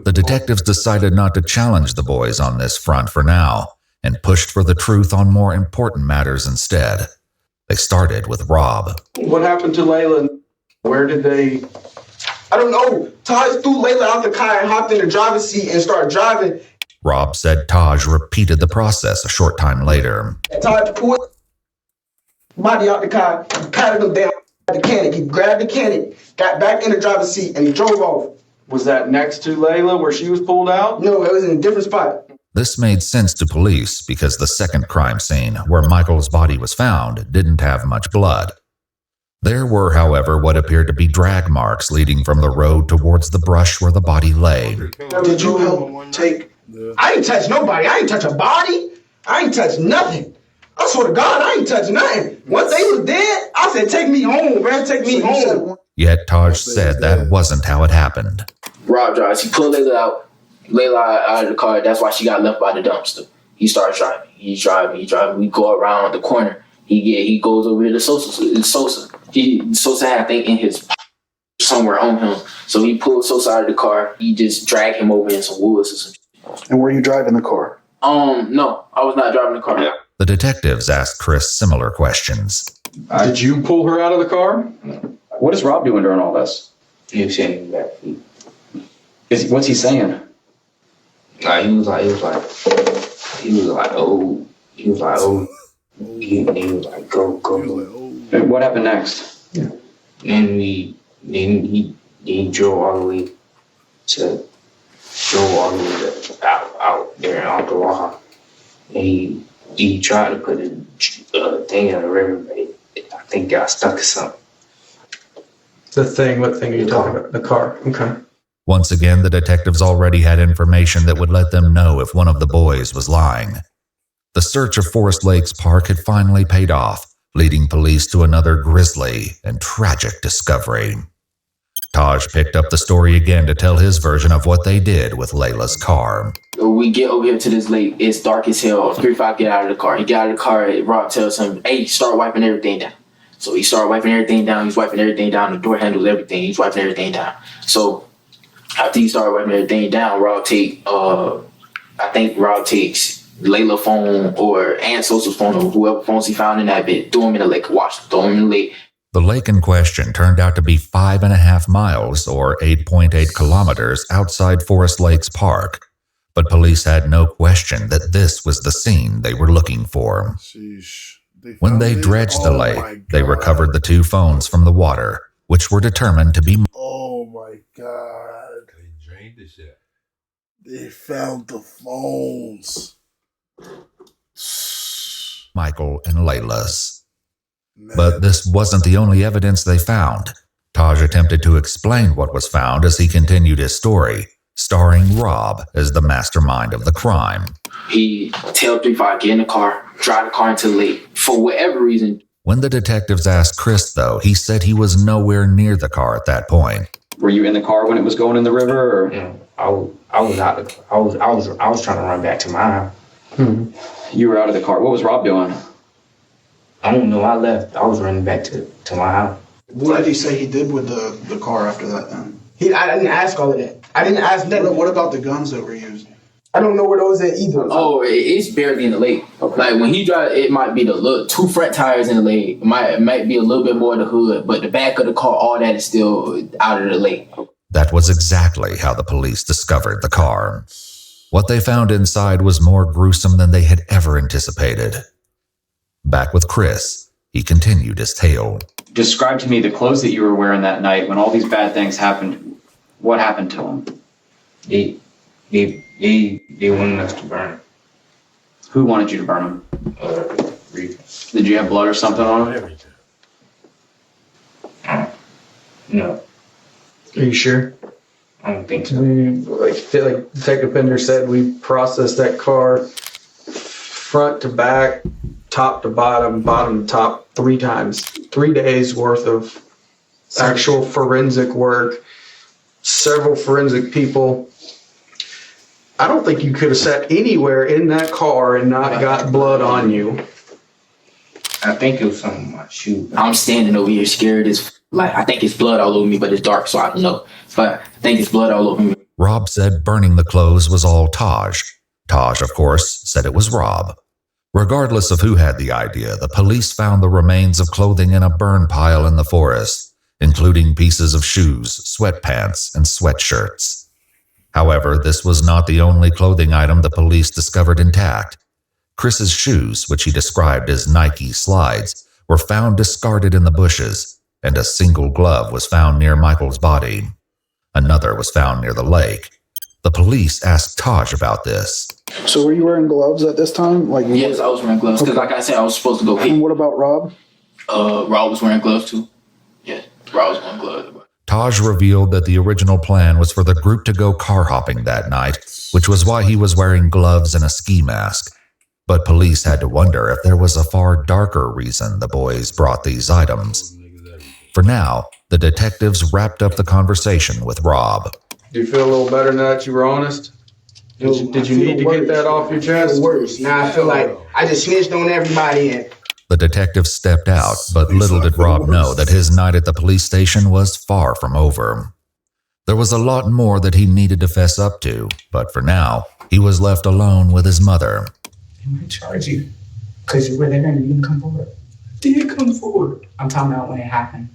The detectives decided not to challenge the boys on this front for now, and pushed for the truth on more important matters instead. They started with Rob. What happened to Layla? Where did they... I don't know. Taj threw Layla out the car and hopped in the driver's seat and started driving. Rob said Taj repeated the process a short time later. Taj pulled body out the car, patted him down the cannon. He grabbed the cannon, got back in the driver's seat, and he drove off. Was that next to Layla where she was pulled out? No, it was in a different spot. This made sense to police because the second crime scene, where Michael's body was found, didn't have much blood. There were, however, what appeared to be drag marks leading from the road towards the brush where the body lay. Did you help take? I ain't touch nobody. I ain't touch a body. I ain't touch nothing. I swear to God, I ain't touch nothing. Once they was dead, I said, take me home, man. Take me home. Yet Taj said that wasn't how it happened. Rob drives. He pulled Layla out. Layla out of the car. That's why she got left by the dumpster. He starts driving. He's driving. We go around the corner. He goes over here to Sosa. Sosa had, I think, in his somewhere on him. So he pulled Sosa out of the car. He just dragged him over in some woods or some shit. And were you driving the car? No, I was not driving the car. The detectives asked Chris similar questions. Did you pull her out of the car? What is Rob doing during all this? He was sitting back. What's he saying? He was like, oh. He was like, go. What happened next? Yeah. Then he drove all the way out there in Ottawa. And he tried to put a thing in the river, but I think got stuck or something. What thing are you talking about? The car. Okay. Once again, the detectives already had information that would let them know if one of the boys was lying. The search of Forest Lakes Park had finally paid off, leading police to another grisly and tragic discovery. Taj picked up the story again to tell his version of what they did with Layla's car. We get over here to this lake. It's dark as hell. 3-5 get out of the car. He got out of the car. Rob tells him, hey, start wiping everything down. So he started wiping everything down. He's wiping everything down. The door handles, everything. He's wiping everything down. So after he started wiping everything down, Rob takes Layla's phone and Sosa's phone or whoever phones he found in that bit, threw him in the lake, throw him in the lake. The lake in question turned out to be 5.5 miles or 8.8 kilometers outside Forest Lakes Park, but police had no question that this was the scene they were looking for. When they dredged the lake, they recovered the 2 phones from the water, which were determined to be... Oh my God. They drained the shit. They found the phones. Michael and Layla's. But this wasn't the only evidence they found. Taj attempted to explain what was found as he continued his story, starring Rob as the mastermind of the crime. He tell 3-5, get in the car, drive the car into the lake, for whatever reason. When the detectives asked Chris, though, he said he was nowhere near the car at that point. Were you in the car when it was going in the river? Or? Yeah, I was out. I was trying to run back to my house. You were out of the car. What was Rob doing? I don't know. I left. I was running back to my house. What did he say he did with the car after that then? I didn't ask all of that. I didn't ask that. What about the guns that were used? I don't know where those at either. Oh, it's barely in the lake. Okay. Like when he drive, it might be the 2 front tires in the lake. It might be a little bit more of the hood, but the back of the car, all that is still out of the lake. That was exactly how the police discovered the car. What they found inside was more gruesome than they had ever anticipated. Back with Chris, he continued his tale. Describe to me the clothes that you were wearing that night when all these bad things happened. What happened to them? They wanted us to burn them. Who wanted you to burn them? Did you have blood or something on them? No. Are you sure? I don't think so. Like Detective Pender said, we processed that car front to back, top to bottom, bottom to top 3 times. 3 days worth of actual forensic work, several forensic people. I don't think you could have sat anywhere in that car and not got blood on you. I think it was something on my shoe. I'm standing over here scared as I think it's blood all over me, but it's dark, so I don't know. But I think it's blood all over me. Rob said burning the clothes was all Taj. Taj, of course, said it was Rob. Regardless of who had the idea, the police found the remains of clothing in a burn pile in the forest, including pieces of shoes, sweatpants, and sweatshirts. However, this was not the only clothing item the police discovered intact. Chris's shoes, which he described as Nike slides, were found discarded in the bushes, and a single glove was found near Michael's body. Another was found near the lake. The police asked Taj about this. So were you wearing gloves at this time? Yes, I was wearing gloves because, like I said, I was supposed to go hit. And what about Rob? Rob was wearing gloves too. Yeah, Rob was wearing gloves. Taj revealed that the original plan was for the group to go car hopping that night, which was why he was wearing gloves and a ski mask. But police had to wonder if there was a far darker reason the boys brought these items. For now, the detectives wrapped up the conversation with Rob. Do you feel a little better now that you were honest? Did you need to get that off your chest? Worse. Now I feel like I just snitched on everybody and The detective stepped out, but little did Rob know that his night at the police station was far from over. There was a lot more that he needed to fess up to, but for now, he was left alone with his mother. They might charge you because you were there and you didn't come forward. did come forward. I'm talking about when it happened.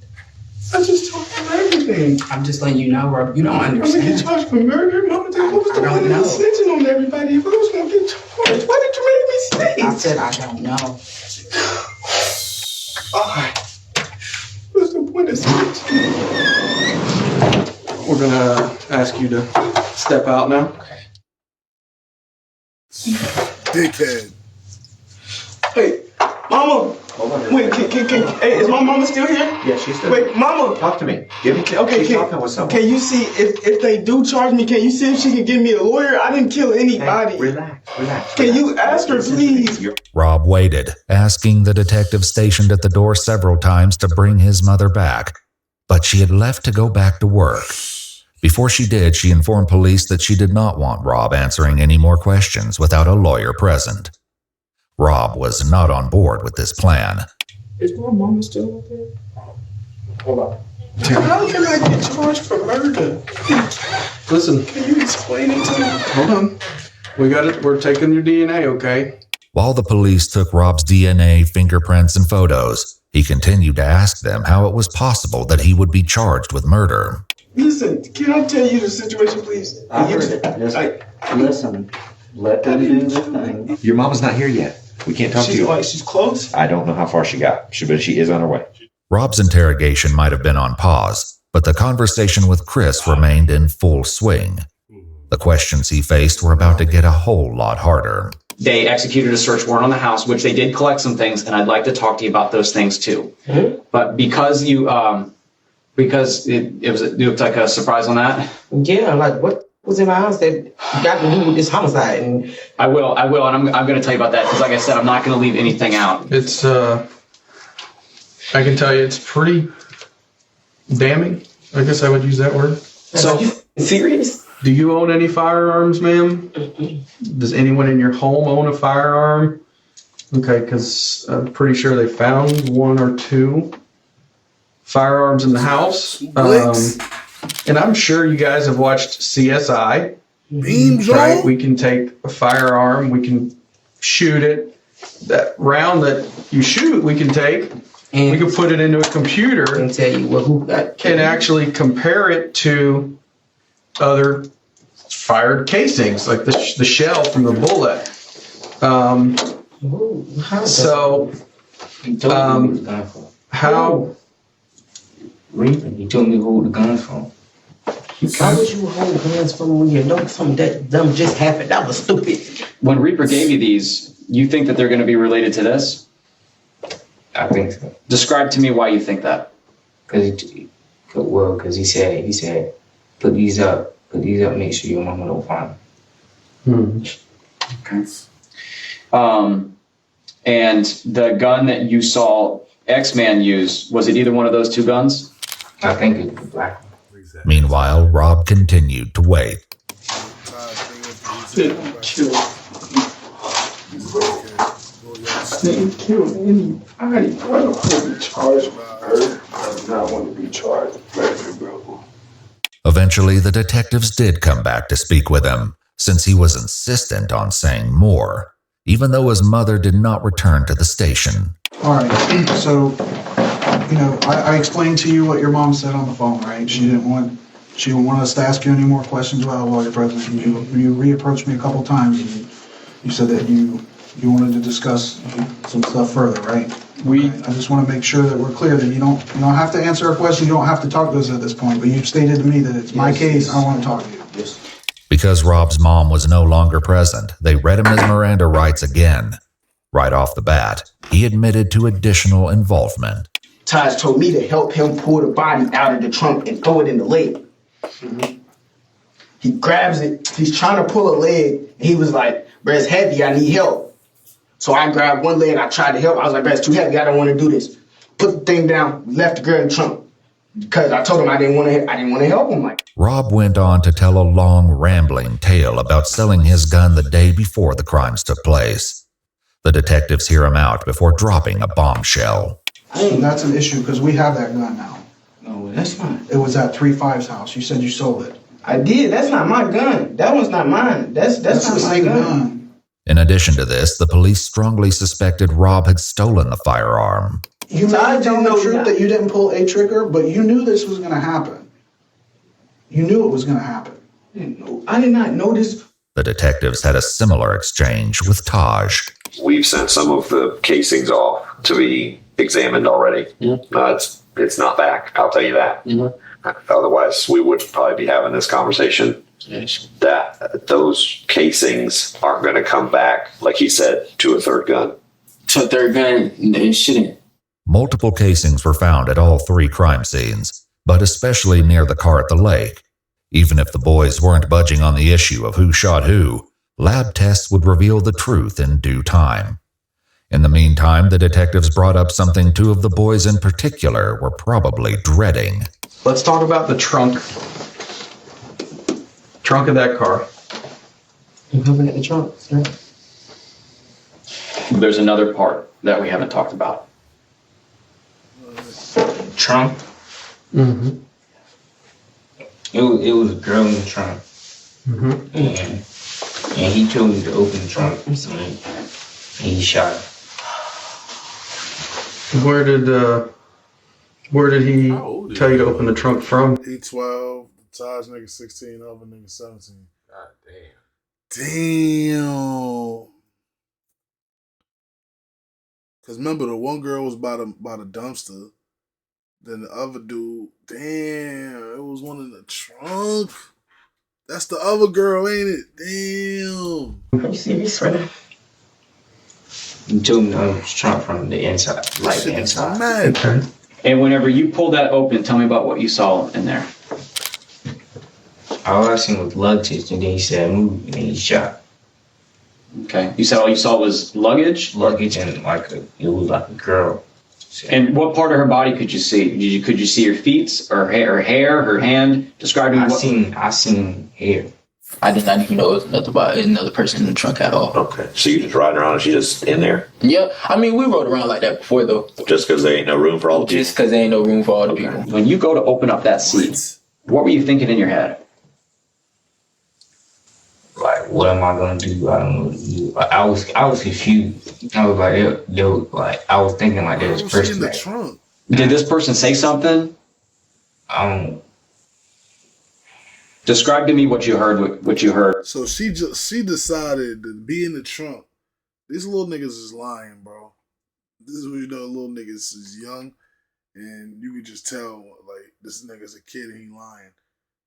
I just told him everything. I'm just letting you know, Rob. You don't understand. I'm gonna get charged for murder. Mama, I was the one that was snitching on everybody. If I was gonna get charged, why did you make me stay? I said I don't know. Alright. What's the point of snitching? We're gonna ask you to step out now. Okay. Dickhead. Hey, Mama. Wait, hey, is my mama still here? Yeah, she's still here. Wait, Mama. Talk to me. Give me. Okay, she's talking with someone. Can you see if they do charge me? Can you see if she can give me a lawyer? I didn't kill anybody. Hey, relax. Can you ask her, please? Rob waited, asking the detective stationed at the door several times to bring his mother back, but she had left to go back to work. Before she did, she informed police that she did not want Rob answering any more questions without a lawyer present. Rob was not on board with this plan. Is my mama still up there? Hold on. How can I get charged for murder? Listen. Can you explain it to me? Hold on. We got it. We're taking your DNA, okay? While the police took Rob's DNA, fingerprints, and photos, he continued to ask them how it was possible that he would be charged with murder. Listen, can I tell you the situation, please? I heard it. Listen. Let them do the thing. Your mama's not here yet. We can't talk to you. She's close? I don't know how far she got, but she is on her way. Rob's interrogation might have been on pause, but the conversation with Chris remained in full swing. The questions he faced were about to get a whole lot harder. They executed a search warrant on the house, which they did collect some things, and I'd like to talk to you about those things too. Mm-hmm. But because you, because it looked like a surprise on that. Yeah, like what was in my house that got to do with this homicide? And I will, and I'm going to tell you about that because, like I said, I'm not going to leave anything out. It's I can tell you, it's pretty damning. I guess I would use that word. So, are you serious? Do you own any firearms, ma'am? Does anyone in your home own a firearm? Okay, because I'm pretty sure they found one or two firearms in the house. And I'm sure you guys have watched CSI. Beams, right? We can take a firearm, we can shoot it. That round that you shoot, we can take. And we can put it into a computer and tell you who got can actually compare it to other fired casings, like the shell from the bullet. How? He told me who the gun's from. How would you hold guns from when you know something that dumb just happened? That was stupid. When Reaper gave you these, you think that they're going to be related to this? I think so. Describe to me why you think that. Because he said, put these up, make sure your mama don't find them. Okay. And the gun that you saw X-Man use, was it either one of those two guns? I think it's the black one. Meanwhile, Rob continued to wait. Didn't kill anybody. I don't want to be charged with murder. I do not want to be charged with murder, bro. Eventually, the detectives did come back to speak with him, since he was insistent on saying more, even though his mother did not return to the station. All right, so, I explained to you what your mom said on the phone, right? She didn't want us to ask you any more questions about a lawyer presence. You reapproached me a couple times, and you said that you wanted to discuss some stuff further, right? I just want to make sure that we're clear that you don't have to answer our questions. You don't have to talk to us at this point, but you've stated to me that it's my case. I want to talk to you. Because Because Rob's mom was no longer present, they read him his Miranda rights again. Right off the bat, he admitted to additional involvement. Taj told me to help him pull the body out of the trunk and throw it in the lake. He grabs it, he's trying to pull a leg, and he was like, "Bruh, it's heavy, I need help." So I grabbed one leg, I tried to help. I was like, "Bruh, it's too heavy, I don't want to do this." Put the thing down, left the girl in the trunk. Because I told him I didn't want to help him. Rob went on to tell a long, rambling tale about selling his gun the day before the crimes took place. The detectives hear him out before dropping a bombshell. And that's an issue because we have that gun now. No, that's not. It was at 3-5's house. You said you sold it. I did. That's not my gun. That one's not mine. That's not my gun. In addition to this, the police strongly suspected Rob had stolen the firearm. You might tell the truth that you didn't pull a trigger, but you knew this was going to happen. You knew it was going to happen. I did not know this. The detectives had a similar exchange with Taj. We've sent some of the casings off to be examined already. It's not back, I'll tell you that. Otherwise, we wouldn't probably be having this conversation. That those casings aren't going to come back, like he said, to a third gun. To a third gun, it shouldn't. Multiple casings were found at all 3 crime scenes, but especially near the car at the lake. Even if the boys weren't budging on the issue of who shot who, lab tests would reveal the truth in due time. In the meantime, the detectives brought up something 2 of the boys in particular were probably dreading. Let's talk about the trunk of that car. You looking at the trunk, sir? There's another part that we haven't talked about. Trunk? Mm-hmm. It was a girl in the trunk. Mm-hmm. And he told me to open the trunk, and he shot her. Where did he tell you to open the trunk from? E12, Taj nigga 16, other nigga 17. God damn. Cause remember the one girl was by the dumpster. Then the other dude, damn, it was one in the trunk. That's the other girl, ain't it? Damn. You see me sweating? You told me I was trunk from the inside, like the inside. Okay. And whenever you pulled that open, tell me about what you saw in there. All I seen was luggage, and then he said move, and then he shot. Okay. You said all you saw was luggage? Luggage and it was like a girl. And what part of her body could you see? Could you see her feet, or hair, her hand? Describe me. I seen hair. I did not even know it was another person in the trunk at all. Okay. So you just riding around and she just in there? Yeah. I mean, we rode around like that before, though. Just because there ain't no room for all the people? Just because there ain't no room for all the people. When you go to open up that seat, what were you thinking in your head? Like, what am I gonna do? I don't know what to do. I was confused. I was like, I was thinking like there's a person in the trunk. Did this person say something? Describe to me what you heard. What you heard. So she decided to be in the trunk. These little niggas is lying, bro. This is when you know little niggas is young, and you can just tell like this nigga's a kid and he lying,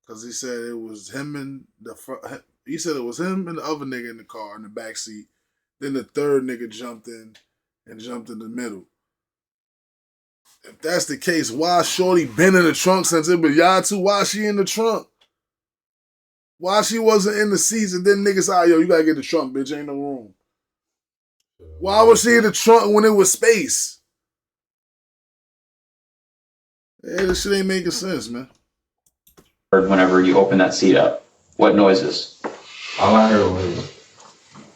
cause he said it was him and the front. He said it was him and the other nigga in the car in the back seat. Then the third nigga jumped in the middle. If that's the case, why Shorty been in the trunk since it was y'all two? Why she in the trunk? Why she wasn't in the seats and then niggas say, yo, you gotta get the trunk, bitch, ain't no room. Why was she in the trunk when it was space? Hey, this shit ain't making sense, man. Whenever you open that seat up, what noises? All I heard was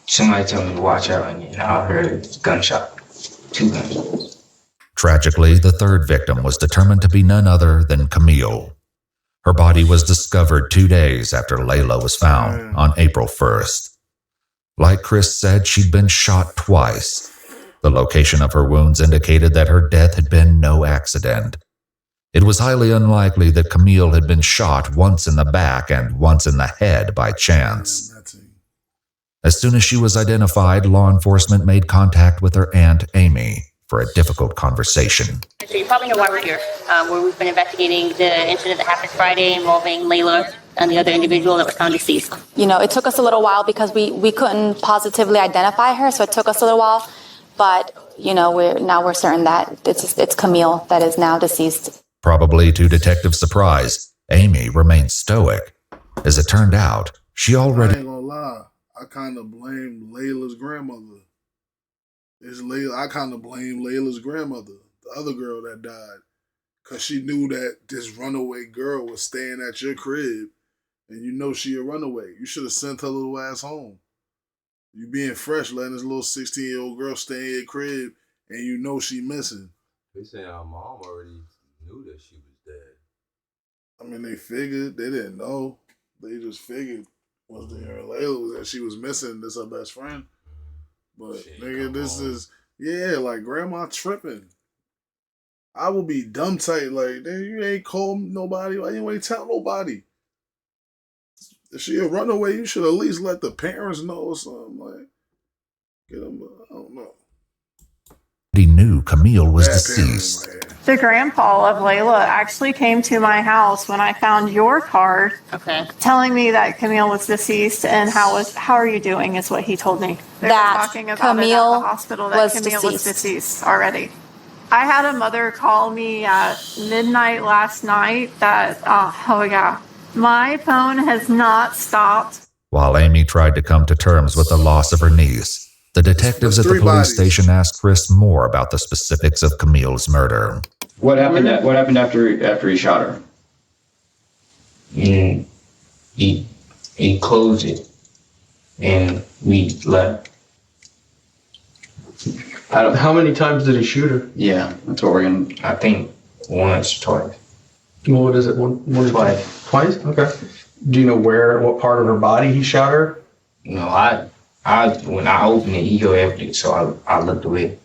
somebody tell me to watch out, and I heard a gunshot, 2 gunshots. Tragically, the third victim was determined to be none other than Camille. Her body was discovered 2 days after Layla was found on April 1st. Like Chris said, she'd been shot twice. The location of her wounds indicated that her death had been no accident. It was highly unlikely that Camille had been shot once in the back and once in the head by chance. As soon as she was identified, law enforcement made contact with her aunt, Amy, for a difficult conversation. So you probably know why we're here. Where we've been investigating the incident that happened Friday involving Layla and the other individual that was found deceased. You know, it took us a little while because we couldn't positively identify her, so it took us a little while. But, you know, we're certain that it's Camille that is now deceased. Probably to Detective's surprise, Amy remained stoic. As it turned out, she already... I ain't gonna lie. I kind of blame Layla's grandmother. I kind of blame Layla's grandmother, the other girl that died. Because she knew that this runaway girl was staying at your crib. And you know she a runaway. You should have sent her little ass home. You being fresh, letting this little 16-year-old girl stay in your crib, and you know she missing. They say our mom already knew that she was dead. I mean, they figured. They didn't know. They just figured once they heard Layla was that she was missing. This her best friend. But nigga, this is like grandma tripping. I will be dumb tight. Like, you ain't called nobody. Why you ain't tell nobody? If she a runaway, you should at least let the parents know or something. Like, get them. I don't know. He knew Camille was deceased. The grandpa of Layla actually came to my house when I found your card, telling me that Camille was deceased and how are you doing is what he told me. They were talking about it at the hospital that Camille was deceased already. I had a mother call me at midnight last night that, my phone has not stopped. While Amy tried to come to terms with the loss of her niece, the detectives at the police station asked Chris more about the specifics of Camille's murder. What happened after he shot her? He closed it, and we left. How many times did he shoot her? Yeah, that's what we're gonna. I think once, twice. What is it? One Twice. Twice? Okay. Do you know what part of her body he shot her? No, I when I opened it, he heard everything, so I looked away.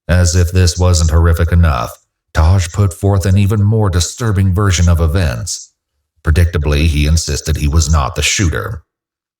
As if this wasn't horrific enough, Taj put forth an even more disturbing version of events. Predictably, he insisted he was not the shooter.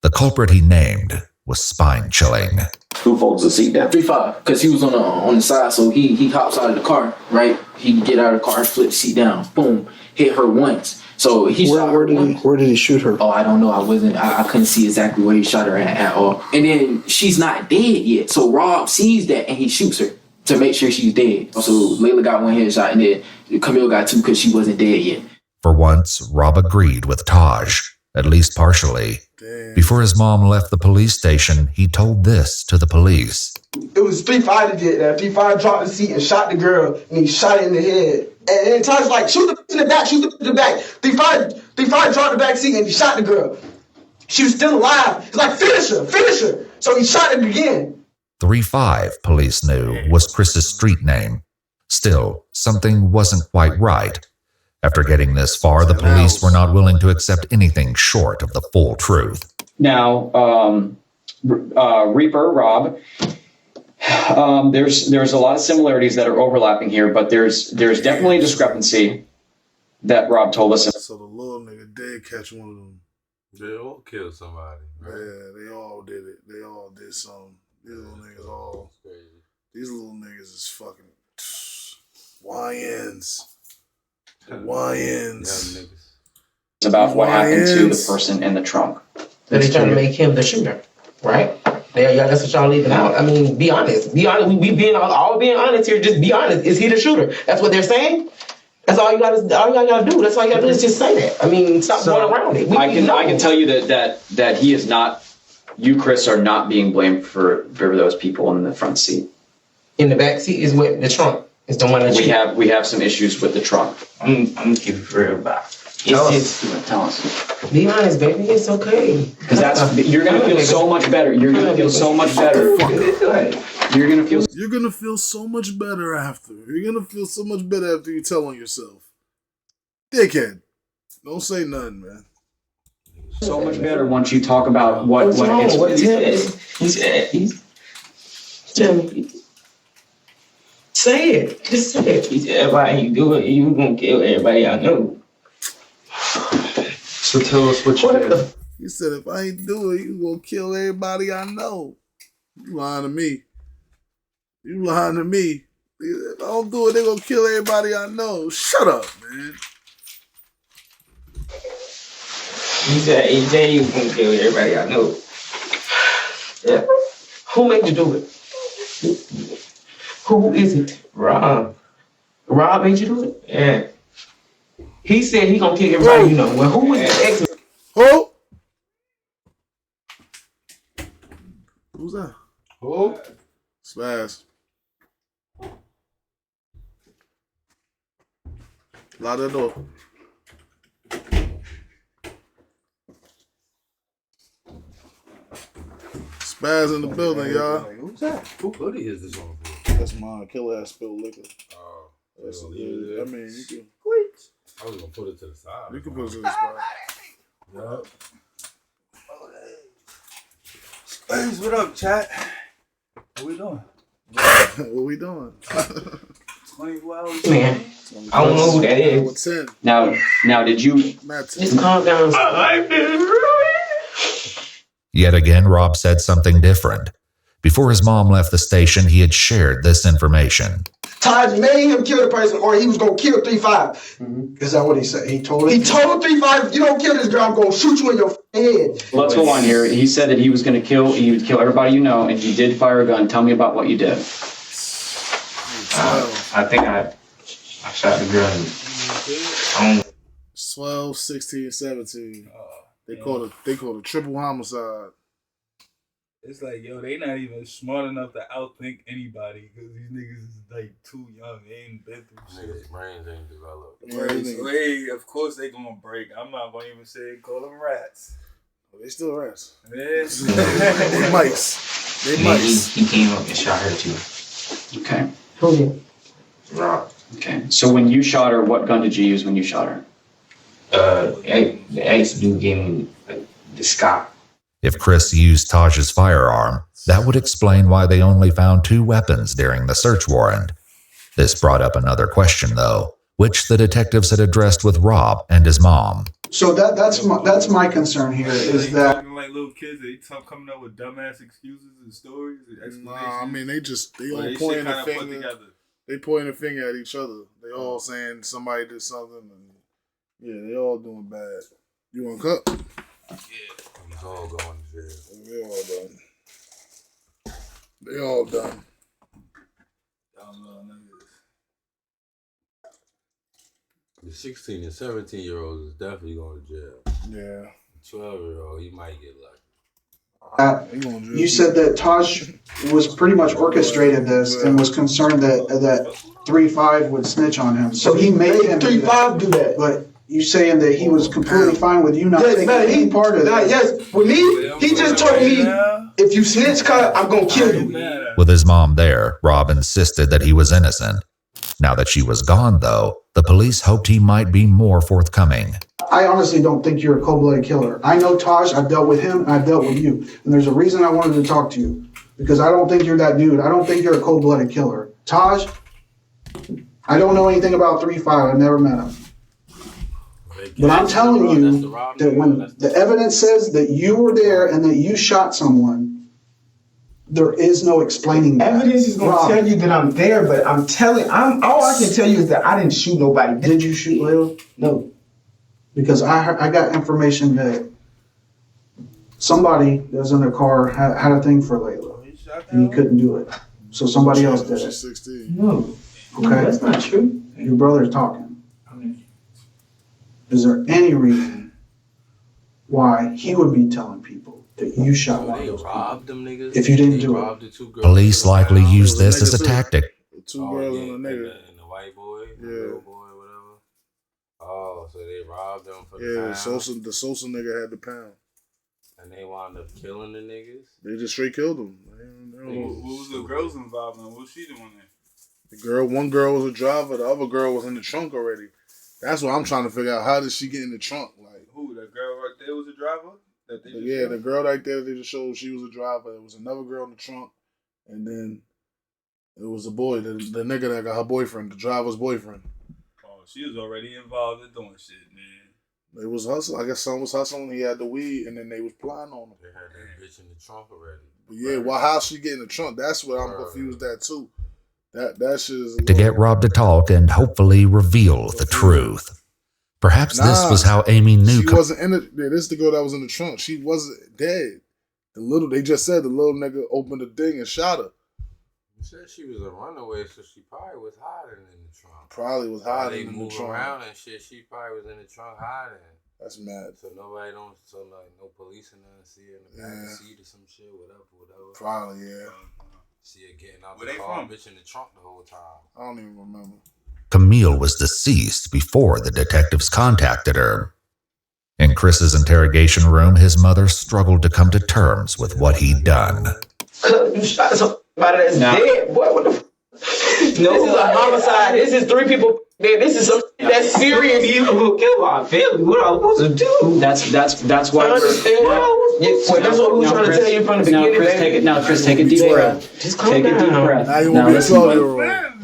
The culprit he named was spine-chilling. Who folds the seat down? 3-5, because he was on the side, so he hops out of the car, right? He get out of the car, flip the seat down, boom, hit her once. So he shot her once. Where did he shoot her? Oh, I don't know. I couldn't see exactly where he shot her at all. And then she's not dead yet, so Rob sees that and he shoots her to make sure she's dead. So Layla got one headshot and then Camille got two because she wasn't dead yet. For once, Rob agreed with Taj, at least partially. Damn. Before his mom left the police station, he told this to the police. It was 3-5 that did that. 3-5 dropped the seat and shot the girl, and he shot her in the head. And Taj was like, shoot the in the back, shoot the back. 3-5 dropped the back seat and he shot the girl. She was still alive. He's like, finish her. So he shot her again. 3-5, police knew, was Chris's street name. Still, something wasn't quite right. After getting this far, the police were not willing to accept anything short of the full truth. Now, Reaper, Rob, there's a lot of similarities that are overlapping here, but there's definitely a discrepancy that Rob told us. So the little nigga did catch one of them. They all killed somebody. Right? Yeah, they all did it. They all did something. These little niggas all. These little niggas is fucking YNs. YNs. It's about what happened to the person in the trunk. So they're trying to make him the shooter, right? That's what y'all leaving out. I mean, be honest. Be honest. We being all being honest here. Just be honest. Is he the shooter? That's what they're saying. That's all you gotta do. That's all you gotta do is just say that. I mean, stop going around it. I can tell you that he is not. You, Chris, are not being blamed for those people in the front seat. In the back seat is what the trunk is the one that we have some issues with the trunk. I'm gonna keep it real about. Tell us. Be honest, baby. It's okay. Because you're gonna feel so much better. You're gonna feel so much better. You're gonna feel so much better after. You're gonna feel so much better after you tell on yourself. Dickhead. Don't say nothing, man. So much better once you talk about what he said. Tell me. Say it. Just say it. He said, if I ain't do it, you gonna kill everybody I know. So tell us what you did. He said, if I ain't do it, you gonna kill everybody I know. You lying to me. You lying to me. If I don't do it, they gonna kill everybody I know. Shut up, man. He said AJ was gonna kill everybody I know. Yeah. Who made you do it? Who is it? Rob. Rob made you do it? Yeah. He said he gonna kill everybody you know. Well, who was the ex? Who? Who's that? Who? Spaz. Lock that door. Spaz in the building, y'all. Who's that? Who hoodie is this on? That's mine. Killer ass spilled liquor. Oh, that's well, I mean, you can. I was gonna put it to the side. You can put it to the spot. Yup. Hey, what up, chat? What we doing? What we doing? 24 hours. Man, I don't know who that is. Now, did you just calm down? Yet again, Rob said something different. Before his mom left the station, he had shared this information. Taj made him kill the person, or he was gonna kill 3-5. Is that what he said? He told He told 3-5, if you don't kill this girl, I'm gonna shoot you in your head. Let's go on here. He said that he was going to kill. He would kill everybody you know, and you did fire a gun. Tell me about what you did. I think I shot the girl. 12, 16, 17. They called a triple homicide. It's like, yo, they not even smart enough to outthink anybody because these niggas is like too young. They ain't been through shit. Niggas' brains ain't developed. Right, so hey, of course they gonna break. I'm not gonna even say call them rats. Well, they still rats. Yes. They mice. They mice. He came up and shot her too. Okay. Who did? Rob. Okay. So when you shot her, what gun did you use when you shot her? The ex dude gave me the Scott. If Chris used Taj's firearm, that would explain why they only found 2 weapons during the search warrant. This brought up another question, though, which the detectives had addressed with Rob and his mom. So that's my concern here is that talking like little kids, they coming up with dumbass excuses and stories and explanations. Nah, I mean they all they pointing kinda a put finger. together. They pointing a finger at each other. They all saying somebody did something, and yeah, they all doing bad. You want a cup? Yeah. He's all going to jail. They all done. They all done. The 16 and 17-year-olds is definitely going to jail. Yeah. 12-year-old, he might get lucky. you said that Taj was pretty much orchestrated this and was concerned that 3-5 would snitch on him. So he made him 3-5 do that. But you saying that he was completely fine with you not taking any part of that? Yes, with me, he just told me, if you snitch, cut, I'm gonna kill you. With his mom there, Rob insisted that he was innocent. Now that she was gone, though, the police hoped he might be more forthcoming. I honestly don't think you're a cold-blooded killer. I know Taj, I've dealt with him, and I've dealt with you. And there's a reason I wanted to talk to you. Because I don't think you're that dude. I don't think you're a cold-blooded killer. Taj, I don't know anything about 3-5. I've never met him. But I'm telling you that when the evidence says that you were there and that you shot someone, there is no explaining that. Evidence is going to tell you that I'm there, but all I can tell you is that I didn't shoot nobody. Did you shoot Layla? No. Because I got information that somebody that was in their car had a thing for Layla, and he couldn't do it. So somebody else did it. 16. No. Okay? No, that's not true. Your brother's talking. Is there any reason why he would be telling people that you shot one of those people if you didn't do it? Police likely used this as a tactic. 2 girls and a nigga. And the white boy, yeah. the little boy, whatever. Oh, so they robbed them for the Yeah, pound. the Sosa nigga had the pound. And they wound up killing the niggas? They just straight killed him. What was the girls involved in? What was she doing The there? one girl was a driver. The other girl was in the trunk already. That's what I'm trying to figure out. How did she get in the trunk? Like who? That girl right there was a driver? The girl right there, they just showed she was a driver. There was another girl in the trunk. And then it was a boy, the nigga that got her boyfriend, the driver's boyfriend. Oh, she was already involved in doing shit, man. They was hustling. I guess someone was hustling. He had the weed, and then they was plotting on him. They had that bitch in the trunk already. But yeah, how she get in the trunk? That's what I'm confused at too. That shit is To get Rob to talk and hopefully reveal the truth. Perhaps this was how Amy knew. She wasn't in it. This is the girl that was in the trunk. She wasn't dead. They just said the little nigga opened the thing and shot her. You said she was a runaway, so she probably was hiding in the trunk. Probably was hiding in the move trunk. Around and shit. She probably was in the trunk hiding. That's mad. So no police and nothing see her in the back seat or some shit, whatever. Probably, yeah. See her getting out the car, bitch in the trunk the whole time. I don't even remember. Camille was deceased before the detectives contacted her. In Chris's interrogation room, his mother struggled to come to terms with what he'd done. You shot somebody that's dead, boy. What the f? No, this is a homicide. This is 3 people. This is something that's serious. You gonna kill my family. What am I supposed to do? That's why. That's what we were trying to tell you from the beginning. Chris, take a deep breath. Just calm take a deep down. breath. Now listen.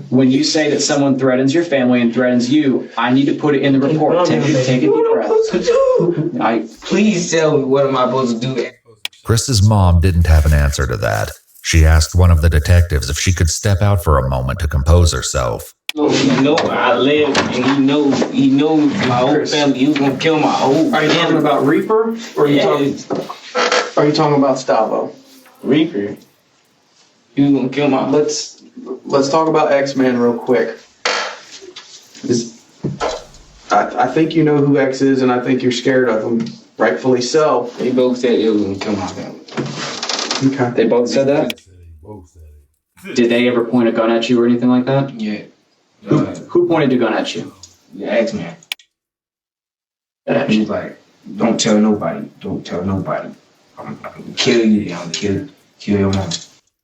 When you say that someone threatens your family and threatens you, I need to put it in the report. Take a deep breath. Please tell me, what am I supposed to do? Chris's mom didn't have an answer to that. She asked one of the detectives if she could step out for a moment to compose herself. He know where I live, and he knows my whole family. He was gonna kill my whole family. Are you talking about Reaper? Or are you talking about Stavo? Reaper. He was gonna kill my. Let's talk about X-Man real quick. I think you know who X is, and I think you're scared of him. Rightfully so. They both said it was gonna kill my family. Okay. They both said that? Did they ever point a gun at you or anything like that? Yeah. Who pointed a gun at you? The X-Man. He was like, don't tell nobody. Don't tell nobody. I'm gonna kill you. I'm gonna kill your mom.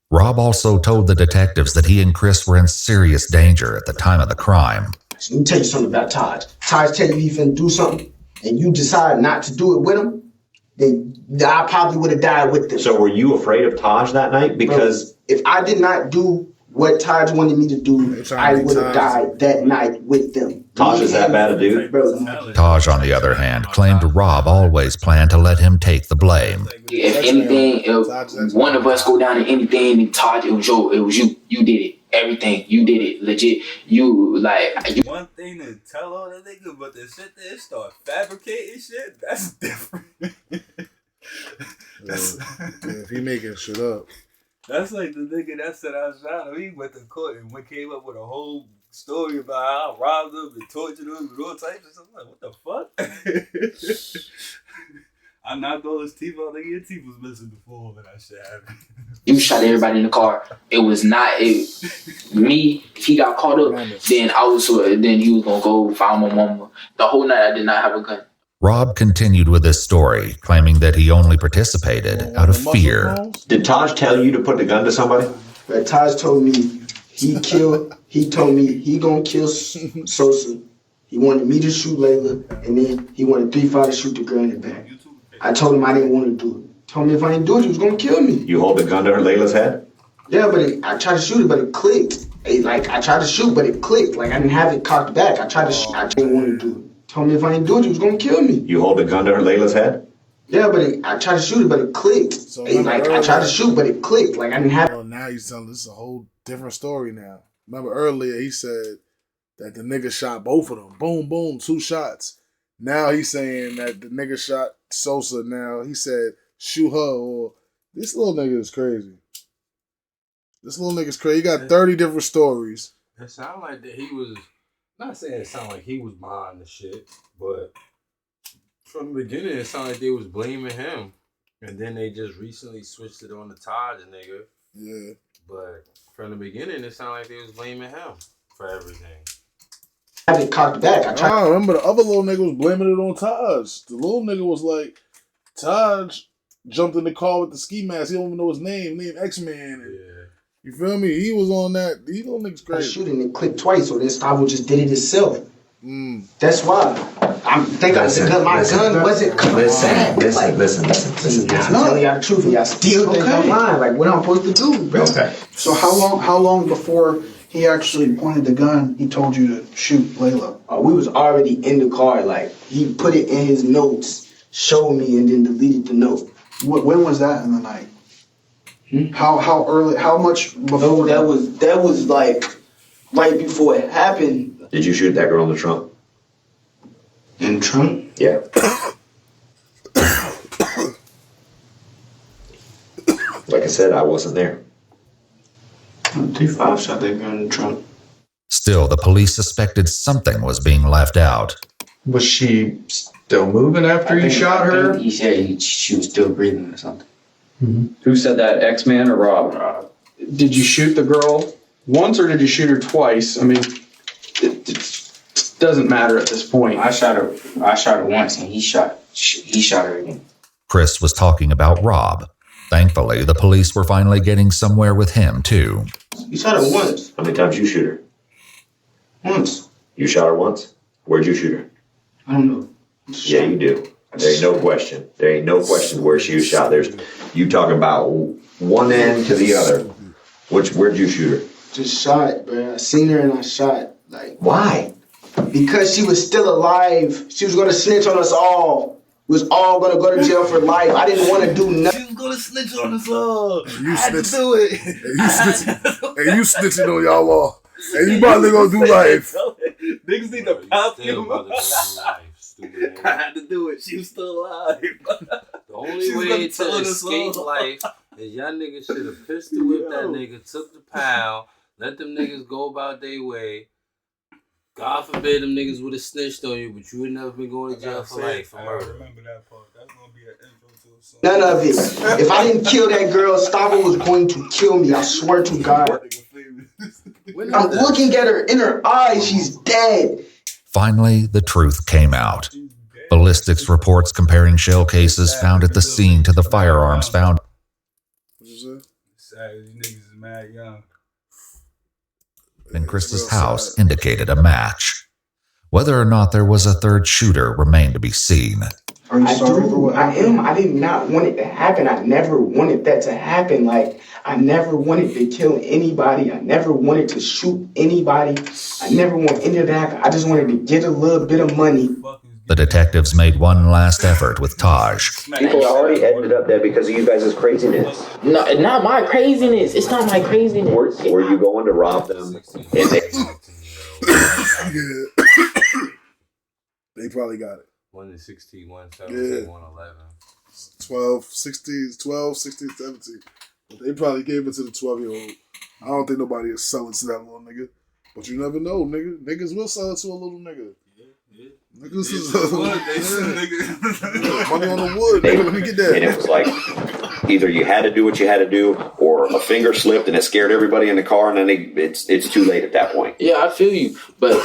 Rob also told the detectives that he and Chris were in serious danger at the time of the crime. Let me tell you something about Taj. Taj tell you he finna do something, and you decide not to do it with him, then I probably would have died with them. So were you afraid of Taj that night? Because if I did not do what Taj wanted me to do, I would have died that night with them. Taj is that bad a dude? Taj, on the other hand, claimed Rob always planned to let him take the blame. If anything, if one of us go down to anything, then Taj, it was you. You did it. Everything. You did it. Legit. One thing to tell all that nigga, but to sit there and start fabricating shit, that's different. If he making shit up. That's like the nigga that said I shot him. He went to court and came up with a whole story about how I robbed him and tortured him and all types of stuff. I'm like, what the fuck? I knocked all his teeth out. Nigga, your teeth was missing before when that shit happened. You shot everybody in the car. It was not me. If he got caught up, then he was gonna go find my mama. The whole night I did not have a gun. Rob continued with his story, claiming that he only participated out of fear. Did Taj tell you to put the gun to somebody? Taj told me he told me he gonna kill Sosa. He wanted me to shoot Layla, and then he wanted 3-5 to shoot the girl in the back. I told him I didn't want to do it. Told me if I didn't do it, he was gonna kill me. You hold the gun to Layla's head? Yeah, but I tried to shoot it, but it clicked. I tried to shoot, but it clicked. I didn't have it cocked back. I tried to shoot. I didn't want to do it. Told me if I didn't do it, he was gonna kill me. You hold the gun to Layla's head? Yeah, but I tried to shoot it, but it clicked. So I tried to shoot, but it clicked. I didn't have. Well, now he's telling this is a whole different story now. Remember earlier he said that the nigga shot both of them. Boom, boom, 2 shots. Now he's saying that the nigga shot Sosa. Now he said shoot her. Or this little nigga is crazy. This little nigga's crazy. He got 30 different stories. It sounded like that he was. Not saying it sounded like he was behind the shit, but from the beginning it sounded like they was blaming him, and then they just recently switched it on the Taj nigga. Yeah. But from the beginning it sounded like they was blaming him for everything. I had it cocked back. I remember the other little nigga was blaming it on Taj. The little nigga was like, Taj jumped in the car with the ski mask. He don't even know his name X-Man. Yeah. You feel me? He was on that. These little niggas crazy. Shooting it clicked twice, so then Stavo just did it himself. That's why. I'm thinking my gun wasn't coming. Listen. I'm telling y'all the truth, and y'all still think I'm lying. What I'm supposed to do, bro? Okay. So how long before he actually pointed the gun, he told you to shoot Layla? We was already in the car. He put it in his notes, showed me, and then deleted the note. When was that in the night? How early? How much before? That was right before it happened. Did you shoot that girl in the trunk? In the trunk? Yeah. Like I said, I wasn't there. 3-5 shot that girl in the trunk. Still, the police suspected something was being left out. Was she still moving after you shot her? He said she was still breathing or something. Who said that, X-Man or Rob? Did you shoot the girl once or did you shoot her twice? I mean, it doesn't matter at this point. I shot her once, and he shot her again. Chris was talking about Rob. Thankfully, the police were finally getting somewhere with him, too. You shot her once. How many times you shoot her? Once. You shot her once? Where'd you shoot her? I don't know. Yeah, you do. There ain't no question. There ain't no question where she was shot. There's you talking about one end to the other. Where'd you shoot her? Just shot, bro. I seen her and I shot. Like, why? Because she was still alive. She was gonna snitch on us all. We was all gonna go to jail for life. I didn't want to do nothing. She was gonna snitch on us all. You I had to snitch. do it. And you snitching on y'all all. And you probably gonna do life. Niggas need to pop him. I had to do it. She was still alive. The only way to escape life is y'all niggas should have pistol whipped that nigga, took the pound, let them niggas go about their way. God forbid them niggas would have snitched on you, but you would never been going to jail for life for murder. Remember that part. That's gonna be an intro to a song. None of it. If I didn't kill that girl, Stavo was going to kill me. I swear to God. I'm looking at her in her eyes. She's dead. Finally, the truth came out. Ballistics reports comparing shell cases found at the scene to the firearms found. Sad, you niggas is mad young. In Chris's house indicated a match. Whether or not there was a third shooter remained to be seen. Are you sorry for what happened? I did not want it to happen. I never wanted that to happen. Like, I never wanted to kill anybody. I never wanted to shoot anybody. I never want any of that. I just wanted to get a little bit of money. The detectives made one last effort with Taj. People already ended up dead because of you guys' craziness. No, not my craziness. It's not my craziness. Were you going to rob them? And They probably got it. 1 to 16, 1 17, 1 11. 12, 16, 12, 16, 17. But they probably gave it to the 12-year-old. I don't think nobody is selling to that little nigga. But you never know, nigga. Niggas will sell it to a little nigga. Niggas is money on the wood. Nigga, let me get that. And it was like, either you had to do what you had to do, or a finger slipped and it scared everybody in the car, and then it's too late at that point. Yeah, I feel you, but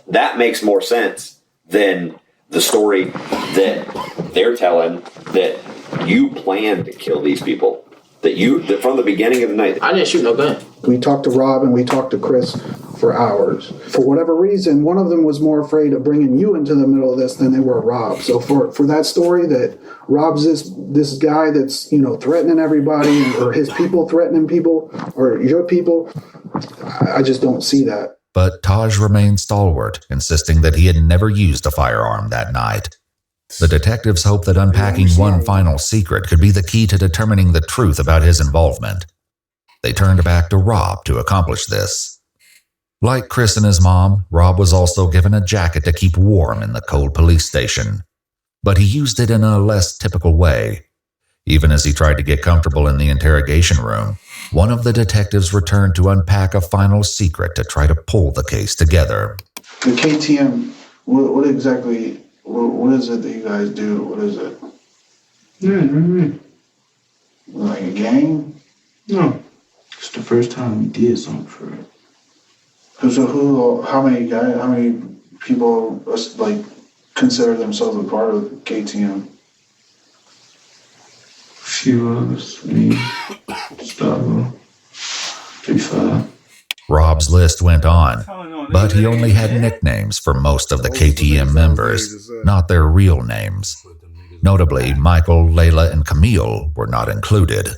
that makes more sense than the story that they're telling, that you planned to kill these people. That from the beginning of the night. I didn't shoot no gun. We talked to Rob and we talked to Chris for hours. For whatever reason, one of them was more afraid of bringing you into the middle of this than they were Rob. So for that story that Rob's this guy that's, threatening everybody, or his people threatening people, or your people, I just don't see that. But Taj remained stalwart, insisting that he had never used a firearm that night. The detectives hoped that unpacking one final secret could be the key to determining the truth about his involvement. They turned back to Rob to accomplish this. Like Chris and his mom, Rob was also given a jacket to keep warm in the cold police station. But he used it in a less typical way. Even as he tried to get comfortable in the interrogation room, one of the detectives returned to unpack a final secret to try to pull the case together. The KTM, what exactly... What is it that you guys do? What is it? Like a gang? No. It's the first time we did something for it. So how many people consider themselves a part of KTM? Few of us, me, Stavo, 3-5. Rob's list went on, but he only had nicknames for most of the KTM members, not their real names. Notably, Michael, Layla, and Camille were not included.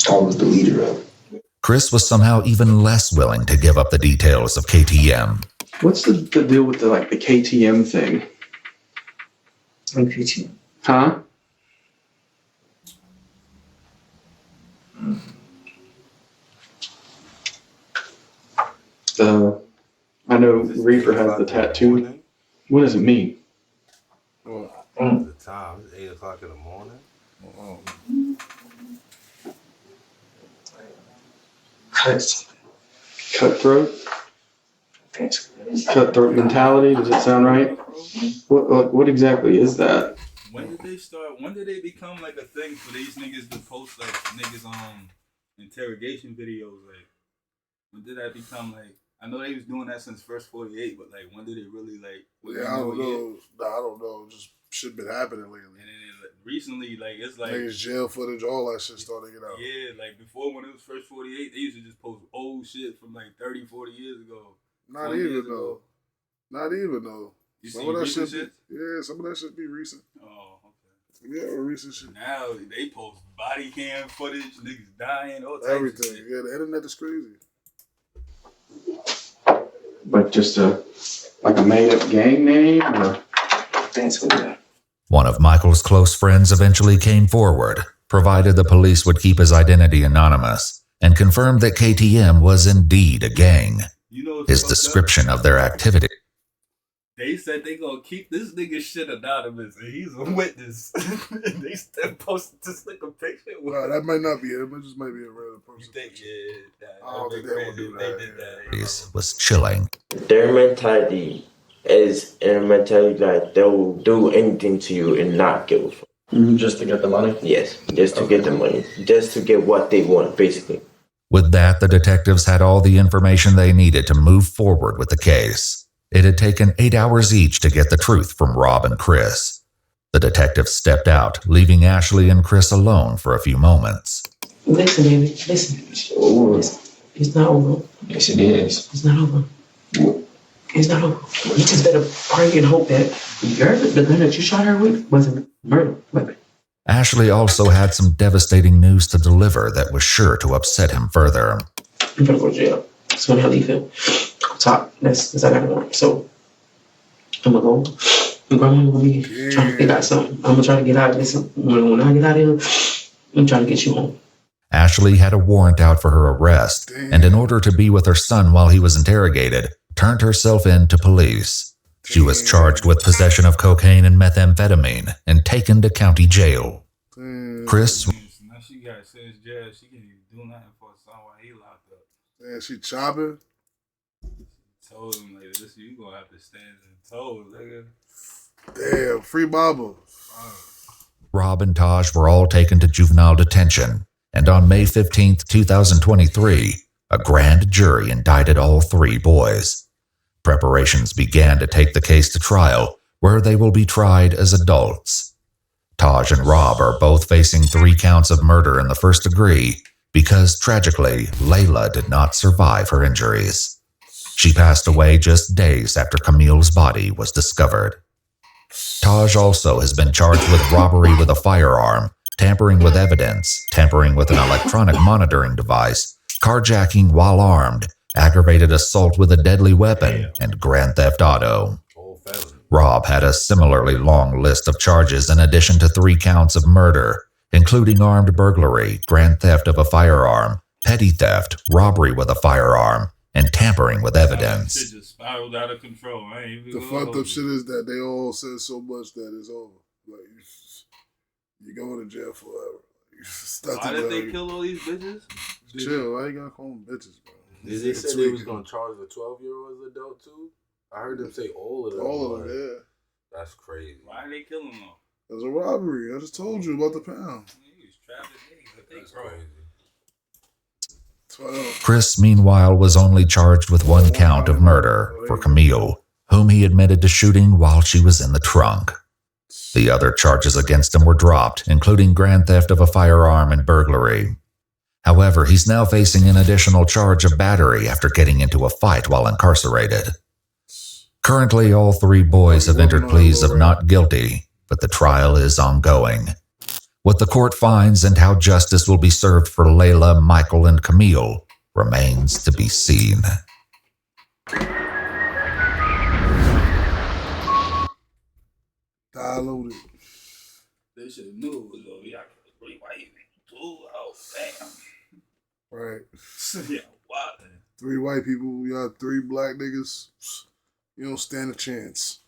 I was the leader of it. Chris was somehow even less willing to give up the details of KTM. What's the deal with the KTM thing? What KTM? Huh? I know Reaper has the tattoo. What does it mean? The time, it's 8 o'clock in the morning. Cutthroat? Cutthroat mentality? Does it sound right? What exactly is that? When did they start? When did they become like a thing for these niggas to post like niggas interrogation videos? Like, when did that become like? I know they was doing that since First 48, but like, when did it really like? Yeah, I don't know. Nah, I don't know. Just shit been happening lately. And then recently, like it's like niggas jail footage, all that shit started to get out. Yeah, like before when it was First 48, they used to just post old shit from like 30, 40 years ago. Not even though. Not even though. You some see of that recent shit. Yeah, some of that shit be recent. Oh, okay. Yeah, recent shit. Now they post body cam footage, niggas dying, all types Everything. of shit. Yeah, the internet is crazy. But just a made-up gang name, or? One of Michael's close friends eventually came forward, provided the police would keep his identity anonymous, and confirmed that KTM was indeed a gang. His description of their activity. They said they gonna keep this nigga shit anonymous, and he's a witness. And they still posted this nigga picture. Well, that might not be it. It just might be a random person. You think, I don't think they will do that. They did that. Was chilling. Their mentality is a mentality that they'll do anything to you and not give a fuck. Just to get the money? Yes, just to get the money. Just to get what they want, basically. With that, the detectives had all the information they needed to move forward with the case. It had taken 8 hours each to get the truth from Rob and Chris. The detectives stepped out, leaving Ashley and Chris alone for a few moments. Listen, baby, listen. It's not over. Yes, it is. It's not over. It's not over. You just better pray and hope that the gun that you shot her with wasn't a murder weapon. Ashley also had some devastating news to deliver that was sure to upset him further. I'm gonna go to jail. That's when how you feel. Top. That's I got one. So I'm gonna go. And grandma gonna be trying to figure out something. I'm gonna try to get out of this. When I get out of here, I'm trying to get you home. Ashley had a warrant out for her arrest, and in order to be with her son while he was interrogated, turned herself in to police. She was charged with possession of cocaine and methamphetamine and taken to county jail. Chris. Now she got sentenced jail. She can't even do nothing for her son while he locked up. Yeah, she chopping. Told him like this, you gonna have to stand in toes, nigga. Damn, free Baba. Rob and Taj were all taken to juvenile detention, and on May 15th, 2023, a grand jury indicted all three boys. Preparations began to take the case to trial, where they will be tried as adults. Taj and Rob are both facing 3 counts of murder in the first degree because, tragically, Layla did not survive her injuries. She passed away just days after Camille's body was discovered. Taj also has been charged with robbery with a firearm, tampering with evidence, tampering with an electronic monitoring device, carjacking while armed, aggravated assault with a deadly weapon, and grand theft auto. Rob had a similarly long list of charges in addition to 3 counts of murder, including armed burglary, grand theft of a firearm, petty theft, robbery with a firearm, and tampering with evidence. Shit just spiraled out of control. The fucked up shit is that they all said so much that it's over. Like, you going to jail forever. Why did they kill all these bitches? Chill, why you gotta call them bitches, bro? They said they was gonna charge the 12-year-old as adult too? I heard them say all of them. All of them, yeah. That's crazy. Why are they killing them all? It was a robbery. I just told you about the pound. That's crazy. 12. Chris, meanwhile, was only charged with 1 count of murder for Camille, whom he admitted to shooting while she was in the trunk. The other charges against him were dropped, including grand theft of a firearm and burglary. However, he's now facing an additional charge of battery after getting into a fight while incarcerated. Currently, all 3 boys have entered pleas of not guilty, but the trial is ongoing. What the court finds and how justice will be served for Layla, Michael, and Camille remains to be seen. Download it. They should have knew it was over. Y'all got 3 white people. Oh, damn. Right. Yeah, what? 3 white people, we got 3 black niggas. You don't stand a chance.